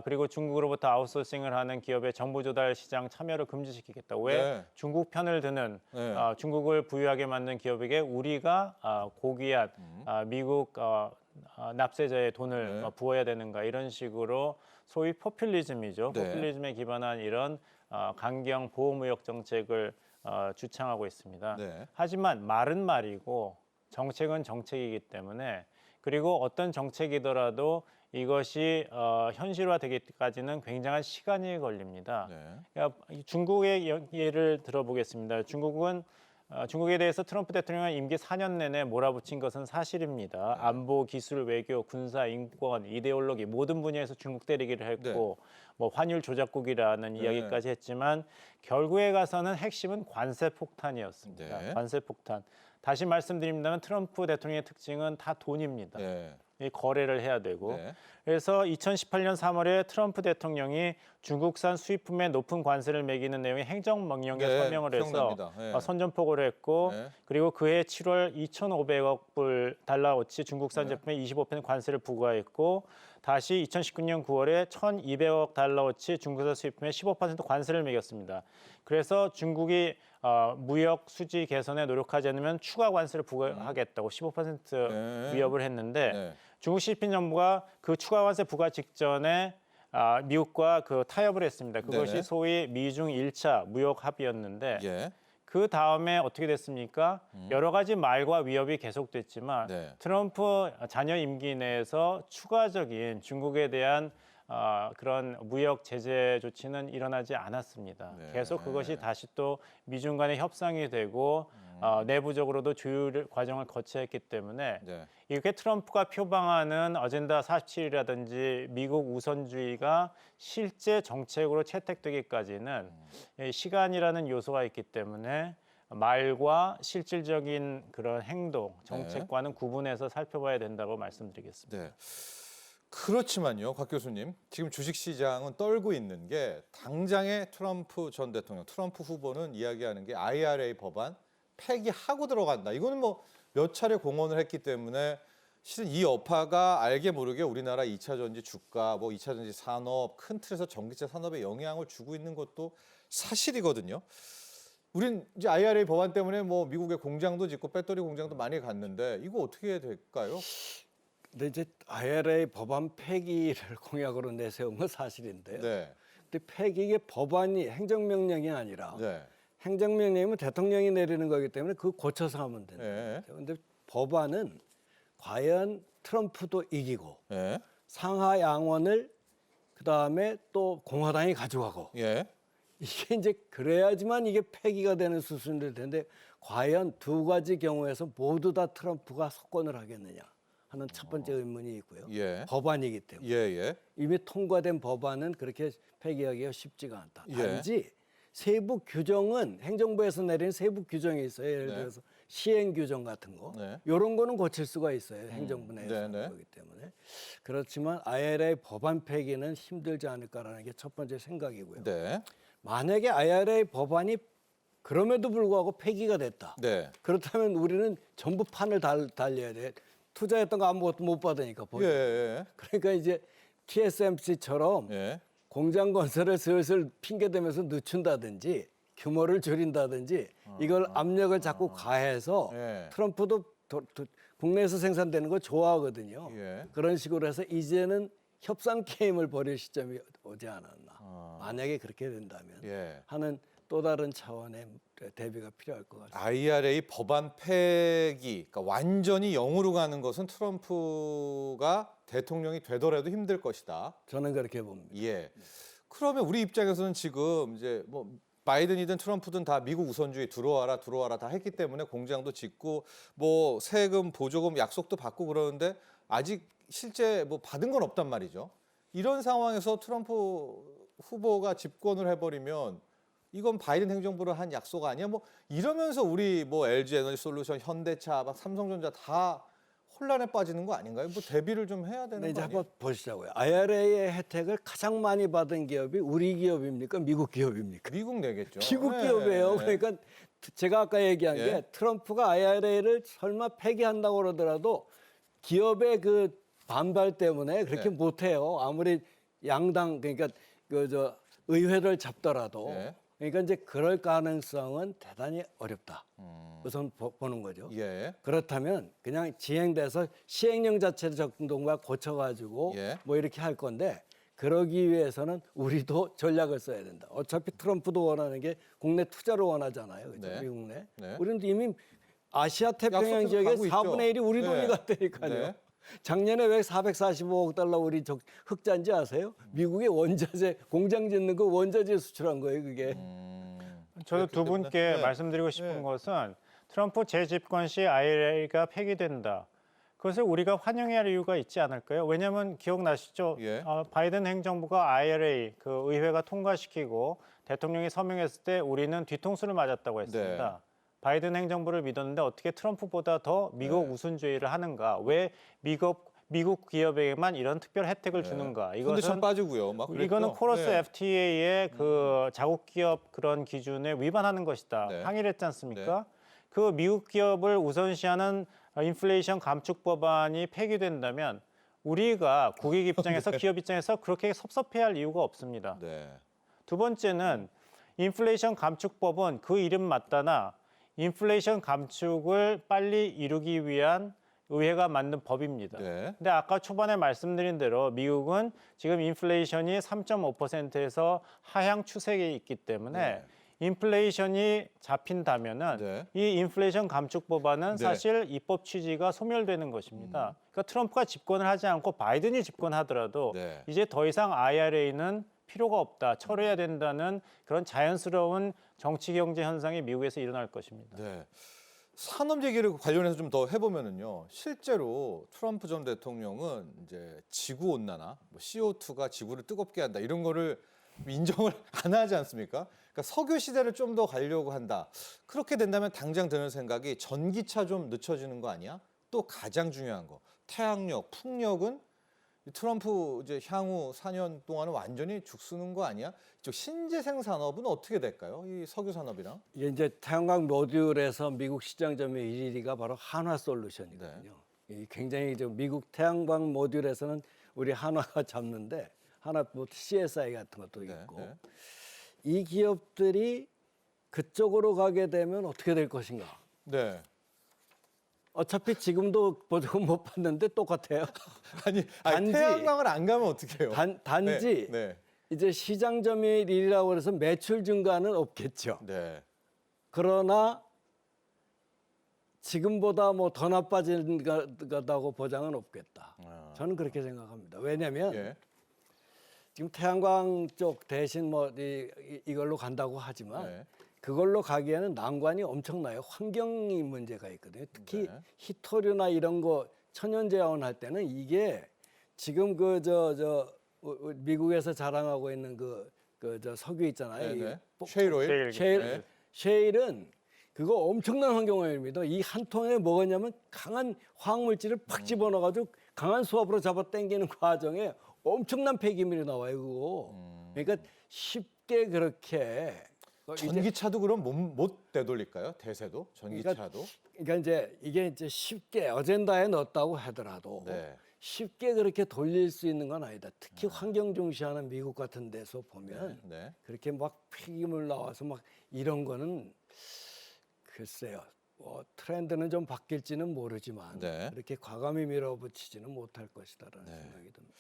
그리고 중국으로부터 아웃소싱을 하는 기업의 정부 조달 시장 참여를 금지시키겠다. 왜 네. 중국 편을 드는 네. 중국을 부유하게 만든 기업에게 우리가 고귀한 미국 납세자의 돈을 네. 부어야 되는가 이런 식으로 소위 포퓰리즘이죠. 네. 포퓰리즘에 기반한 이런 강경 보호무역 정책을 주창하고 있습니다. 네. 하지만 말은 말이고 정책은 정책이기 때문에 그리고 어떤 정책이더라도 이것이 현실화되기까지는 굉장한 시간이 걸립니다. 네. 그러니까 중국의 예를 들어보겠습니다. 중국에 대해서 트럼프 대통령은 임기 4년 내내 몰아붙인 것은 사실입니다. 안보, 기술, 외교, 군사, 인권, 이데올로기 모든 분야에서 중국 때리기를 했고 뭐 환율 조작국이라는 이야기까지 했지만 결국에 가서는 핵심은 관세 폭탄이었습니다. 네. 관세 폭탄. 다시 말씀드립니다만 트럼프 대통령의 특징은 다 돈입니다. 네. 이 거래를 해야 되고 네. 그래서 2018년 3월에 트럼프 대통령이 중국산 수입품에 높은 관세를 매기는 내용의 행정명령에 네, 서명을 해서 기억납니다. 네. 선전포고를 했고 네. 그리고 그해 7월 2,500억 달러어치 중국산 네. 제품에 25% 관세를 부과했고 다시 2019년 9월에 1,200억 달러어치 중국산 수입품에 15% 관세를 매겼습니다. 그래서 중국이 무역 수지 개선에 노력하지 않으면 추가 관세를 부과하겠다고 15% 네. 위협을 했는데 네. 중국 시진핑 정부가 그 추가 관세 부과 직전에 미국과 그 타협을 했습니다. 그것이 네네. 소위 미중 1차 무역 합의였는데 예. 그 다음에 어떻게 됐습니까? 여러 가지 말과 위협이 계속됐지만 네. 트럼프 잔여 임기 내에서 추가적인 중국에 대한 그런 무역 제재 조치는 일어나지 않았습니다. 네. 계속 그것이 다시 또 미중 간의 협상이 되고 내부적으로도 조율 과정을 거쳐야 했기 때문에 네. 이렇게 트럼프가 표방하는 어젠다 47이라든지 미국 우선주의가 실제 정책으로 채택되기까지는 이 시간이라는 요소가 있기 때문에 말과 실질적인 그런 행동, 정책과는 구분해서 살펴봐야 된다고 말씀드리겠습니다. 네. 그렇지만요, 곽 교수님. 지금 주식시장은 떨고 있는 게 당장의 트럼프 전 대통령, 트럼프 후보는 이야기하는 게 IRA 법안 폐기하고 들어간다. 이거는 뭐 몇 차례 공언을 했기 때문에 실은 이 여파가 알게 모르게 우리나라 2차 전지 주가, 뭐 2차 전지 산업, 큰 틀에서 전기차 산업에 영향을 주고 있는 것도 사실이거든요. 우린 이제 IRA 법안 때문에 뭐 미국에 공장도 짓고 배터리 공장도 많이 갔는데 이거 어떻게 될까요? 근데 이제 IRA 법안 폐기를 공약으로 내세운 건 사실인데요. 네. 근데 폐기 이게 법안이 행정명령이 아니라 네. 행정명령이면 대통령이 내리는 거기 때문에 그거 고쳐서 하면 된다. 네. 그런데 법안은 과연 트럼프도 이기고 네. 상하 양원을 그다음에 또 공화당이 가져가고 예. 이게 이제 그래야지만 이게 폐기가 되는 수준이 될 텐데 과연 두 가지 경우에서 모두 다 트럼프가 석권을 하겠느냐 하는 첫 번째 의문이 있고요. 예. 법안이기 때문에 예, 예. 이미 통과된 법안은 그렇게 폐기하기가 쉽지가 않다. 예. 단지 세부 규정은 행정부에서 내린 세부 규정이 있어요. 예를 네. 들어서 시행 규정 같은 거. 네. 이런 거는 고칠 수가 있어요. 행정부 내에서 네, 네. 그렇기 때문에. 그렇지만 IRA 법안 폐기는 힘들지 않을까라는 게 첫 번째 생각이고요. 네. 만약에 IRA 법안이 그럼에도 불구하고 폐기가 됐다. 네. 그렇다면 우리는 전부 판을 달려야 돼. 투자했던 거 아무것도 못 받으니까. 예, 예. 그러니까 이제 TSMC처럼 예. 공장 건설을 슬슬 핑계대면서 늦춘다든지 규모를 줄인다든지 이걸 압력을 자꾸 가해서 예. 트럼프도 국내에서 생산되는 거 좋아하거든요. 예. 그런 식으로 해서 이제는 협상 게임을 벌일 시점이 오지 않았나. 만약에 그렇게 된다면 예. 하는 또 다른 차원의 대비가 필요할 것 같습니다. IRA 법안 폐기, 그러니까 완전히 영으로 가는 것은 트럼프가 대통령이 되더라도 힘들 것이다. 저는 그렇게 봅니다. 예. 그러면 우리 입장에서는 지금 이제 뭐 바이든이든 트럼프든 다 미국 우선주의 들어와라 다 했기 때문에 공장도 짓고 뭐 세금 보조금 약속도 받고 그러는데 아직 실제 뭐 받은 건 없단 말이죠. 이런 상황에서 트럼프 후보가 집권을 해버리면 이건 바이든 행정부를 한 약속 아니야? 뭐 이러면서 우리 뭐 LG 에너지솔루션, 현대차, 막 삼성전자 다 혼란에 빠지는 거 아닌가요? 뭐 대비를 좀 해야 되는 네, 이제 거 아니에요? 한번 보시자고요. IRA의 혜택을 가장 많이 받은 기업이 우리 기업입니까? 미국 기업입니까? 미국 내겠죠. 미국 네, 기업이에요. 네. 그러니까 제가 아까 얘기한 예. 게 트럼프가 IRA를 설마 폐기한다고 그러더라도 기업의 그 반발 때문에 그렇게 네. 못해요. 아무리 양당 그러니까 그 의회를 잡더라도 예. 그러니까 이제 그럴 가능성은 대단히 어렵다. 우선 보는 거죠. 예. 그렇다면 그냥 지행돼서 시행령 자체를 정도만 고쳐가지고 예. 뭐 이렇게 할 건데 그러기 위해서는 우리도 전략을 써야 된다. 어차피 트럼프도 원하는 게 국내 투자를 원하잖아요. 그죠? 네. 미국 내. 네. 우리는 이미 아시아 태평양 약속해서 지역의 가고 있죠. 4분의 1이 우리 네. 돈이 갔다니까요. 네. 작년에 왜 445억 달러 우리 흑자인지 아세요? 미국의 원자재 공장 짓는 거 원자재 수출한 거예요, 그게. 저도 두 때문에. 분께 네. 말씀드리고 싶은 네. 것은 트럼프 재집권 시 IRA가 폐기된다. 그것을 우리가 환영해야 할 이유가 있지 않을까요? 왜냐하면 기억나시죠? 예. 바이든 행정부가 IRA 그 의회가 통과시키고 대통령이 서명했을 때 우리는 뒤통수를 맞았다고 했습니다. 네. 바이든 행정부를 믿었는데 어떻게 트럼프보다 더 미국 네. 우선주의를 하는가? 왜 미국 기업에게만 이런 특별 혜택을 주는가? 컨디션 이것은 빠지고요. 막 그랬죠. 이거는 코러스 네. FTA의 그 자국 기업 그런 기준에 위반하는 것이다. 네. 항의를 했지 않습니까? 그 미국 기업을 우선시하는 인플레이션 감축 법안이 폐기된다면 우리가 국익 입장에서 기업 입장에서 그렇게 섭섭해할 이유가 없습니다. 네. 두 번째는 인플레이션 감축법은 그 이름 맞다나 인플레이션 감축을 빨리 이루기 위한 의회가 만든 법입니다. 네. 근데 아까 초반에 말씀드린 대로 미국은 지금 인플레이션이 3.5%에서 하향 추세에 있기 때문에 네. 인플레이션이 잡힌다면은 네. 이 인플레이션 감축 법안은 네. 사실 입법 취지가 소멸되는 것입니다. 그러니까 트럼프가 집권을 하지 않고 바이든이 집권하더라도 네. 이제 더 이상 IRA는 필요가 없다, 철회해야 된다는 그런 자연스러운 정치 경제 현상이 미국에서 일어날 것입니다. 네. 산업 얘기를 관련해서 좀 더 해보면은요. 실제로 트럼프 전 대통령은 이제 지구 온난화, 뭐 CO2가 지구를 뜨겁게 한다 이런 거를 인정을 안 하지 않습니까? 그러니까 석유 시대를 좀 더 가려고 한다. 그렇게 된다면 당장 드는 생각이 전기차 좀 늦춰지는 거 아니야? 또 가장 중요한 거 태양력, 풍력은 트럼프 이제 향후 4년 동안은 완전히 죽쓰는 거 아니야? 이쪽 신재생 산업은 어떻게 될까요? 이 석유 산업이랑? 이게 이제 태양광 모듈에서 미국 시장 점유율 1위가 바로 한화솔루션이거든요. 이 굉장히 좀 미국 태양광 모듈에서는 우리 한화가 잡는데 하나 뭐 CSI 같은 것도 네, 있고 네. 이 기업들이 그쪽으로 가게 되면 어떻게 될 것인가? 네. 어차피 지금도 보조금 못 받는데 똑같아요. 아니 단지- 태양광을 안 가면 어떡해요? 단지 네. 이제 시장 점유율 1위라고 해서 매출 증가는 없겠죠. 네. 그러나 지금보다 뭐 더 나빠진다고 보장은 없겠다. 아. 저는 그렇게 생각합니다. 왜냐하면 예. 지금 태양광 쪽 대신 뭐 이걸로 간다고 하지만 네. 그걸로 가기에는 난관이 엄청나요. 환경이 문제가 있거든요. 특히 네. 히토류나 이런 거 천연제왕을 할 때는 이게 지금 그 미국에서 자랑하고 있는 그 저 석유 있잖아요. 네. 이 네. 뽀- 쉐일 오일. 셰일, 셰일은 그거 엄청난 환경오염입니다. 이 한 통에 뭐냐면 강한 화학물질을 팍 집어넣어가지고 강한 수압으로 잡아 당기는 과정에 엄청난 폐기물이 나와요. 그거. 그러니까 쉽게 그렇게 이제 전기차도 그럼 못 되돌릴까요? 대세도 전기차도. 그러니까 이제 이게 이제 쉽게 어젠다에 넣었다고 하더라도 네. 쉽게 그렇게 돌릴 수 있는 건 아니다. 특히 환경 중시하는 미국 같은 데서 보면 네. 그렇게 막 폐기물 나와서 막 이런 거는 글쎄요. 뭐 트렌드는 좀 바뀔지는 모르지만 네. 그렇게 과감히 밀어붙이지는 못할 것이다라는 네. 생각이 듭니다.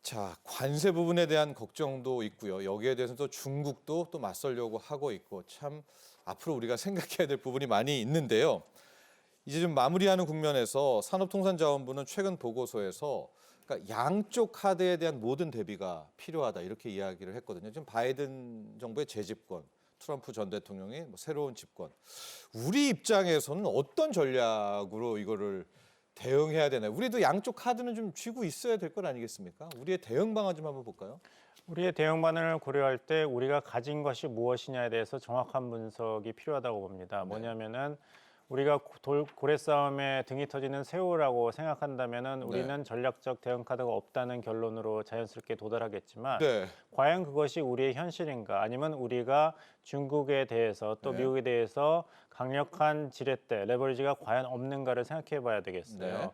자, 관세 부분에 대한 걱정도 있고요. 여기에 대해서 또 중국도 또 맞설려고 하고 있고 참 앞으로 우리가 생각해야 될 부분이 많이 있는데요. 이제 좀 마무리하는 국면에서 산업통상자원부는 최근 보고서에서 그러니까 양쪽 카드에 대한 모든 대비가 필요하다 이렇게 이야기를 했거든요. 지금 바이든 정부의 재집권, 트럼프 전 대통령의 뭐 새로운 집권. 우리 입장에서는 어떤 전략으로 이거를 대응해야 되나요? 우리도 양쪽 카드는 좀 쥐고 있어야 될 것 아니겠습니까? 우리의 대응 방안 좀 한번 볼까요? 우리의 대응 방안을 고려할 때 우리가 가진 것이 무엇이냐에 대해서 정확한 분석이 필요하다고 봅니다. 뭐냐면은 우리가 고래 싸움에 등이 터지는 새우라고 생각한다면은 우리는 전략적 대응 카드가 없다는 결론으로 자연스럽게 도달하겠지만 네. 과연 그것이 우리의 현실인가? 아니면 우리가 중국에 대해서 또 네. 미국에 대해서 강력한 지렛대, 레버리지가 과연 없는가를 생각해 봐야 되겠어요. 네.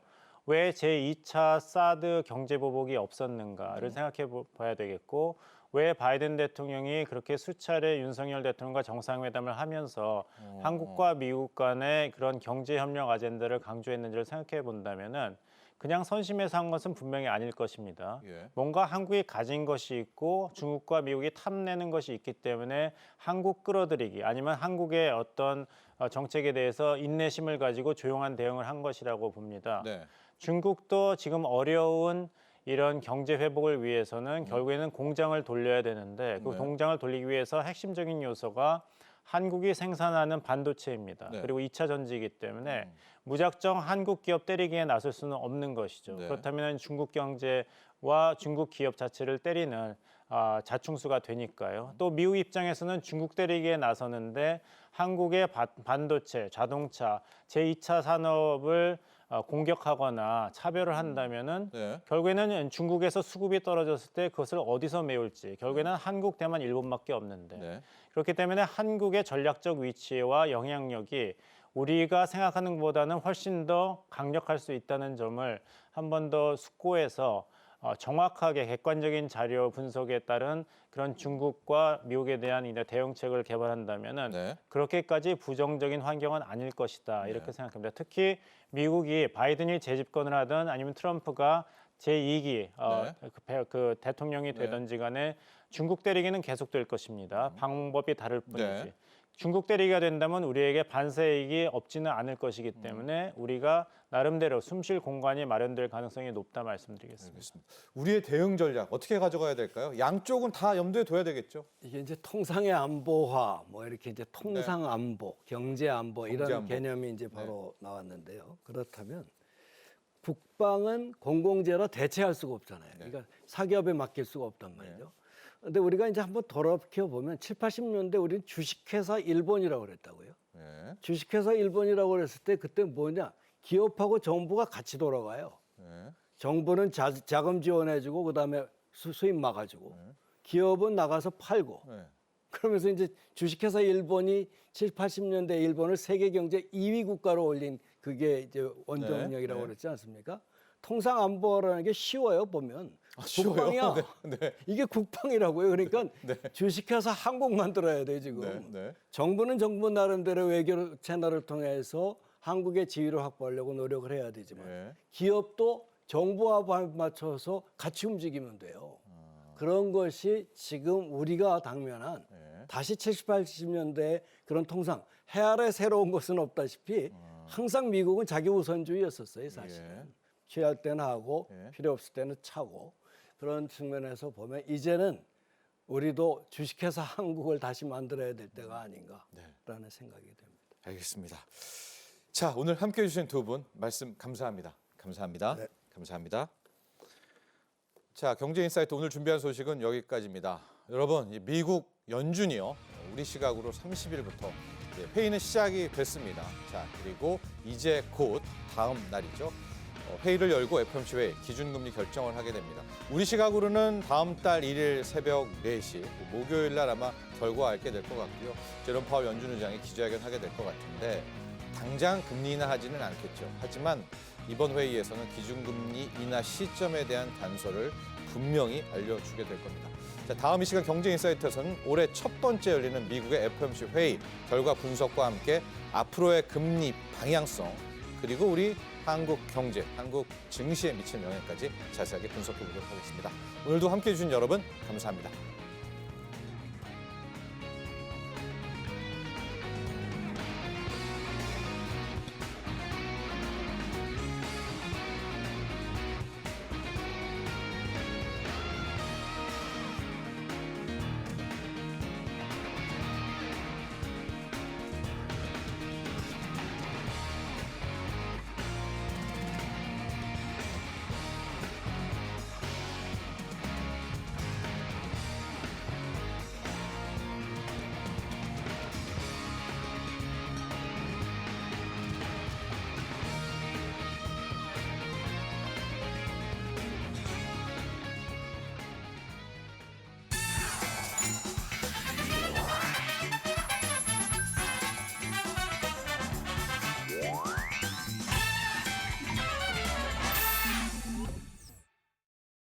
왜 제2차 사드 경제 보복이 없었는가를 생각해 봐야 되겠고 왜 바이든 대통령이 그렇게 수차례 윤석열 대통령과 정상회담을 하면서 한국과 미국 간의 그런 경제 협력 아젠다를 강조했는지를 생각해 본다면은 그냥 선심해서 한 것은 분명히 아닐 것입니다. 예. 뭔가 한국이 가진 것이 있고 중국과 미국이 탐내는 것이 있기 때문에 한국 끌어들이기 아니면 한국의 어떤 정책에 대해서 인내심을 가지고 조용한 대응을 한 것이라고 봅니다. 네. 중국도 지금 어려운 이런 경제 회복을 위해서는 결국에는 공장을 돌려야 되는데 그 네. 공장을 돌리기 위해서 핵심적인 요소가 한국이 생산하는 반도체입니다. 네. 그리고 2차 전지이기 때문에 무작정 한국 기업 때리기에 나설 수는 없는 것이죠. 네. 그렇다면 중국 경제와 중국 기업 자체를 때리는 자충수가 되니까요. 또 미국 입장에서는 중국 때리기에 나서는데 한국의 반도체, 자동차, 제2차 산업을 공격하거나 차별을 한다면은 네. 결국에는 중국에서 수급이 떨어졌을 때 그것을 어디서 메울지 결국에는 한국, 대만, 일본밖에 없는데 네. 그렇기 때문에 한국의 전략적 위치와 영향력이 우리가 생각하는 것보다는 훨씬 더 강력할 수 있다는 점을 한 번 더 숙고해서 정확하게 객관적인 자료 분석에 따른 그런 중국과 미국에 대한 대응책을 개발한다면은 네. 그렇게까지 부정적인 환경은 아닐 것이다 이렇게 네. 생각합니다. 특히 미국이 바이든이 재집권을 하든 아니면 트럼프가 제2기 그 대통령이 되든지 간에 중국 때리기는 계속될 것입니다. 방법이 다를 뿐이지. 네. 중국 때리기가 된다면 우리에게 반세익이 없지는 않을 것이기 때문에 우리가 나름대로 숨쉴 공간이 마련될 가능성이 높다 말씀드리겠습니다. 알겠습니다. 우리의 대응 전략 어떻게 가져가야 될까요? 양쪽은 다 염두에 둬야 되겠죠. 이게 이제 통상의 안보화, 뭐 이렇게 이제 통상 안보, 경제 안보 이런 경제 안보. 개념이 이제 바로 나왔는데요. 그렇다면 국방은 공공재로 대체할 수가 없잖아요. 그러니까 사기업에 맡길 수가 없단 말이죠. 근데 우리가 이제 한번 돌아켜 보면 7, 80년대 우리는 주식회사 일본이라고 그랬다고요. 네. 주식회사 일본이라고 그랬을 때 그때 뭐냐? 기업하고 정부가 같이 돌아가요. 네. 정부는 자금 지원해주고 그다음에 수입 막아주고 기업은 나가서 팔고 네. 그러면서 이제 주식회사 일본이 7, 80년대 일본을 세계 경제 2위 국가로 올린 그게 이제 원동력이라고 네. 그랬지 않습니까? 통상 안보라는 게 쉬워요 보면 쉬워요? 국방이야. 네. 네. 이게 국방이라고요. 그러니까 주식회사 한국 만들어야 돼 지금. 네. 네. 정부는 정부 나름대로 외교 채널을 통해서 한국의 지위를 확보하려고 노력을 해야 되지만 네. 기업도 정부와 맞춰서 같이 움직이면 돼요. 그런 것이 지금 우리가 당면한 다시 70, 80년대 그런 통상 해아래 새로운 것은 없다시피 항상 미국은 자기 우선주의였었어요 사실은. 취할 때는 하고 필요 없을 때는 차고 그런 측면에서 보면 이제는 우리도 주식회사 한국을 다시 만들어야 될 때가 아닌가라는 생각이 됩니다. 알겠습니다. 자, 오늘 함께해 주신 두 분 말씀 감사합니다. 감사합니다. 네. 감사합니다. 자, 경제인사이트 오늘 준비한 소식은 여기까지입니다. 여러분, 이 미국 연준이요. 우리 시각으로 30일부터 회의는 시작이 됐습니다. 자, 그리고 이제 곧 다음 날이죠. 회의를 열고 FOMC 회의 기준금리 결정을 하게 됩니다. 우리 시각으로는 다음 달 1일 새벽 4시 목요일 날 아마 결과 알게 될 것 같고요. 제롬 파월 연준 의장이 기자회견 하게 될 것 같은데 당장 금리 인하하지는 않겠죠. 하지만 이번 회의에서는 기준금리 인하 시점에 대한 단서를 분명히 알려주게 될 겁니다. 자, 다음 이 시간 경제인사이트에서는 올해 첫 번째 열리는 미국의 FOMC 회의 결과 분석과 함께 앞으로의 금리 방향성 그리고 우리 한국 경제, 한국 증시에 미치는 영향까지 자세하게 분석해 보도록 하겠습니다. 오늘도 함께해 주신 여러분 감사합니다.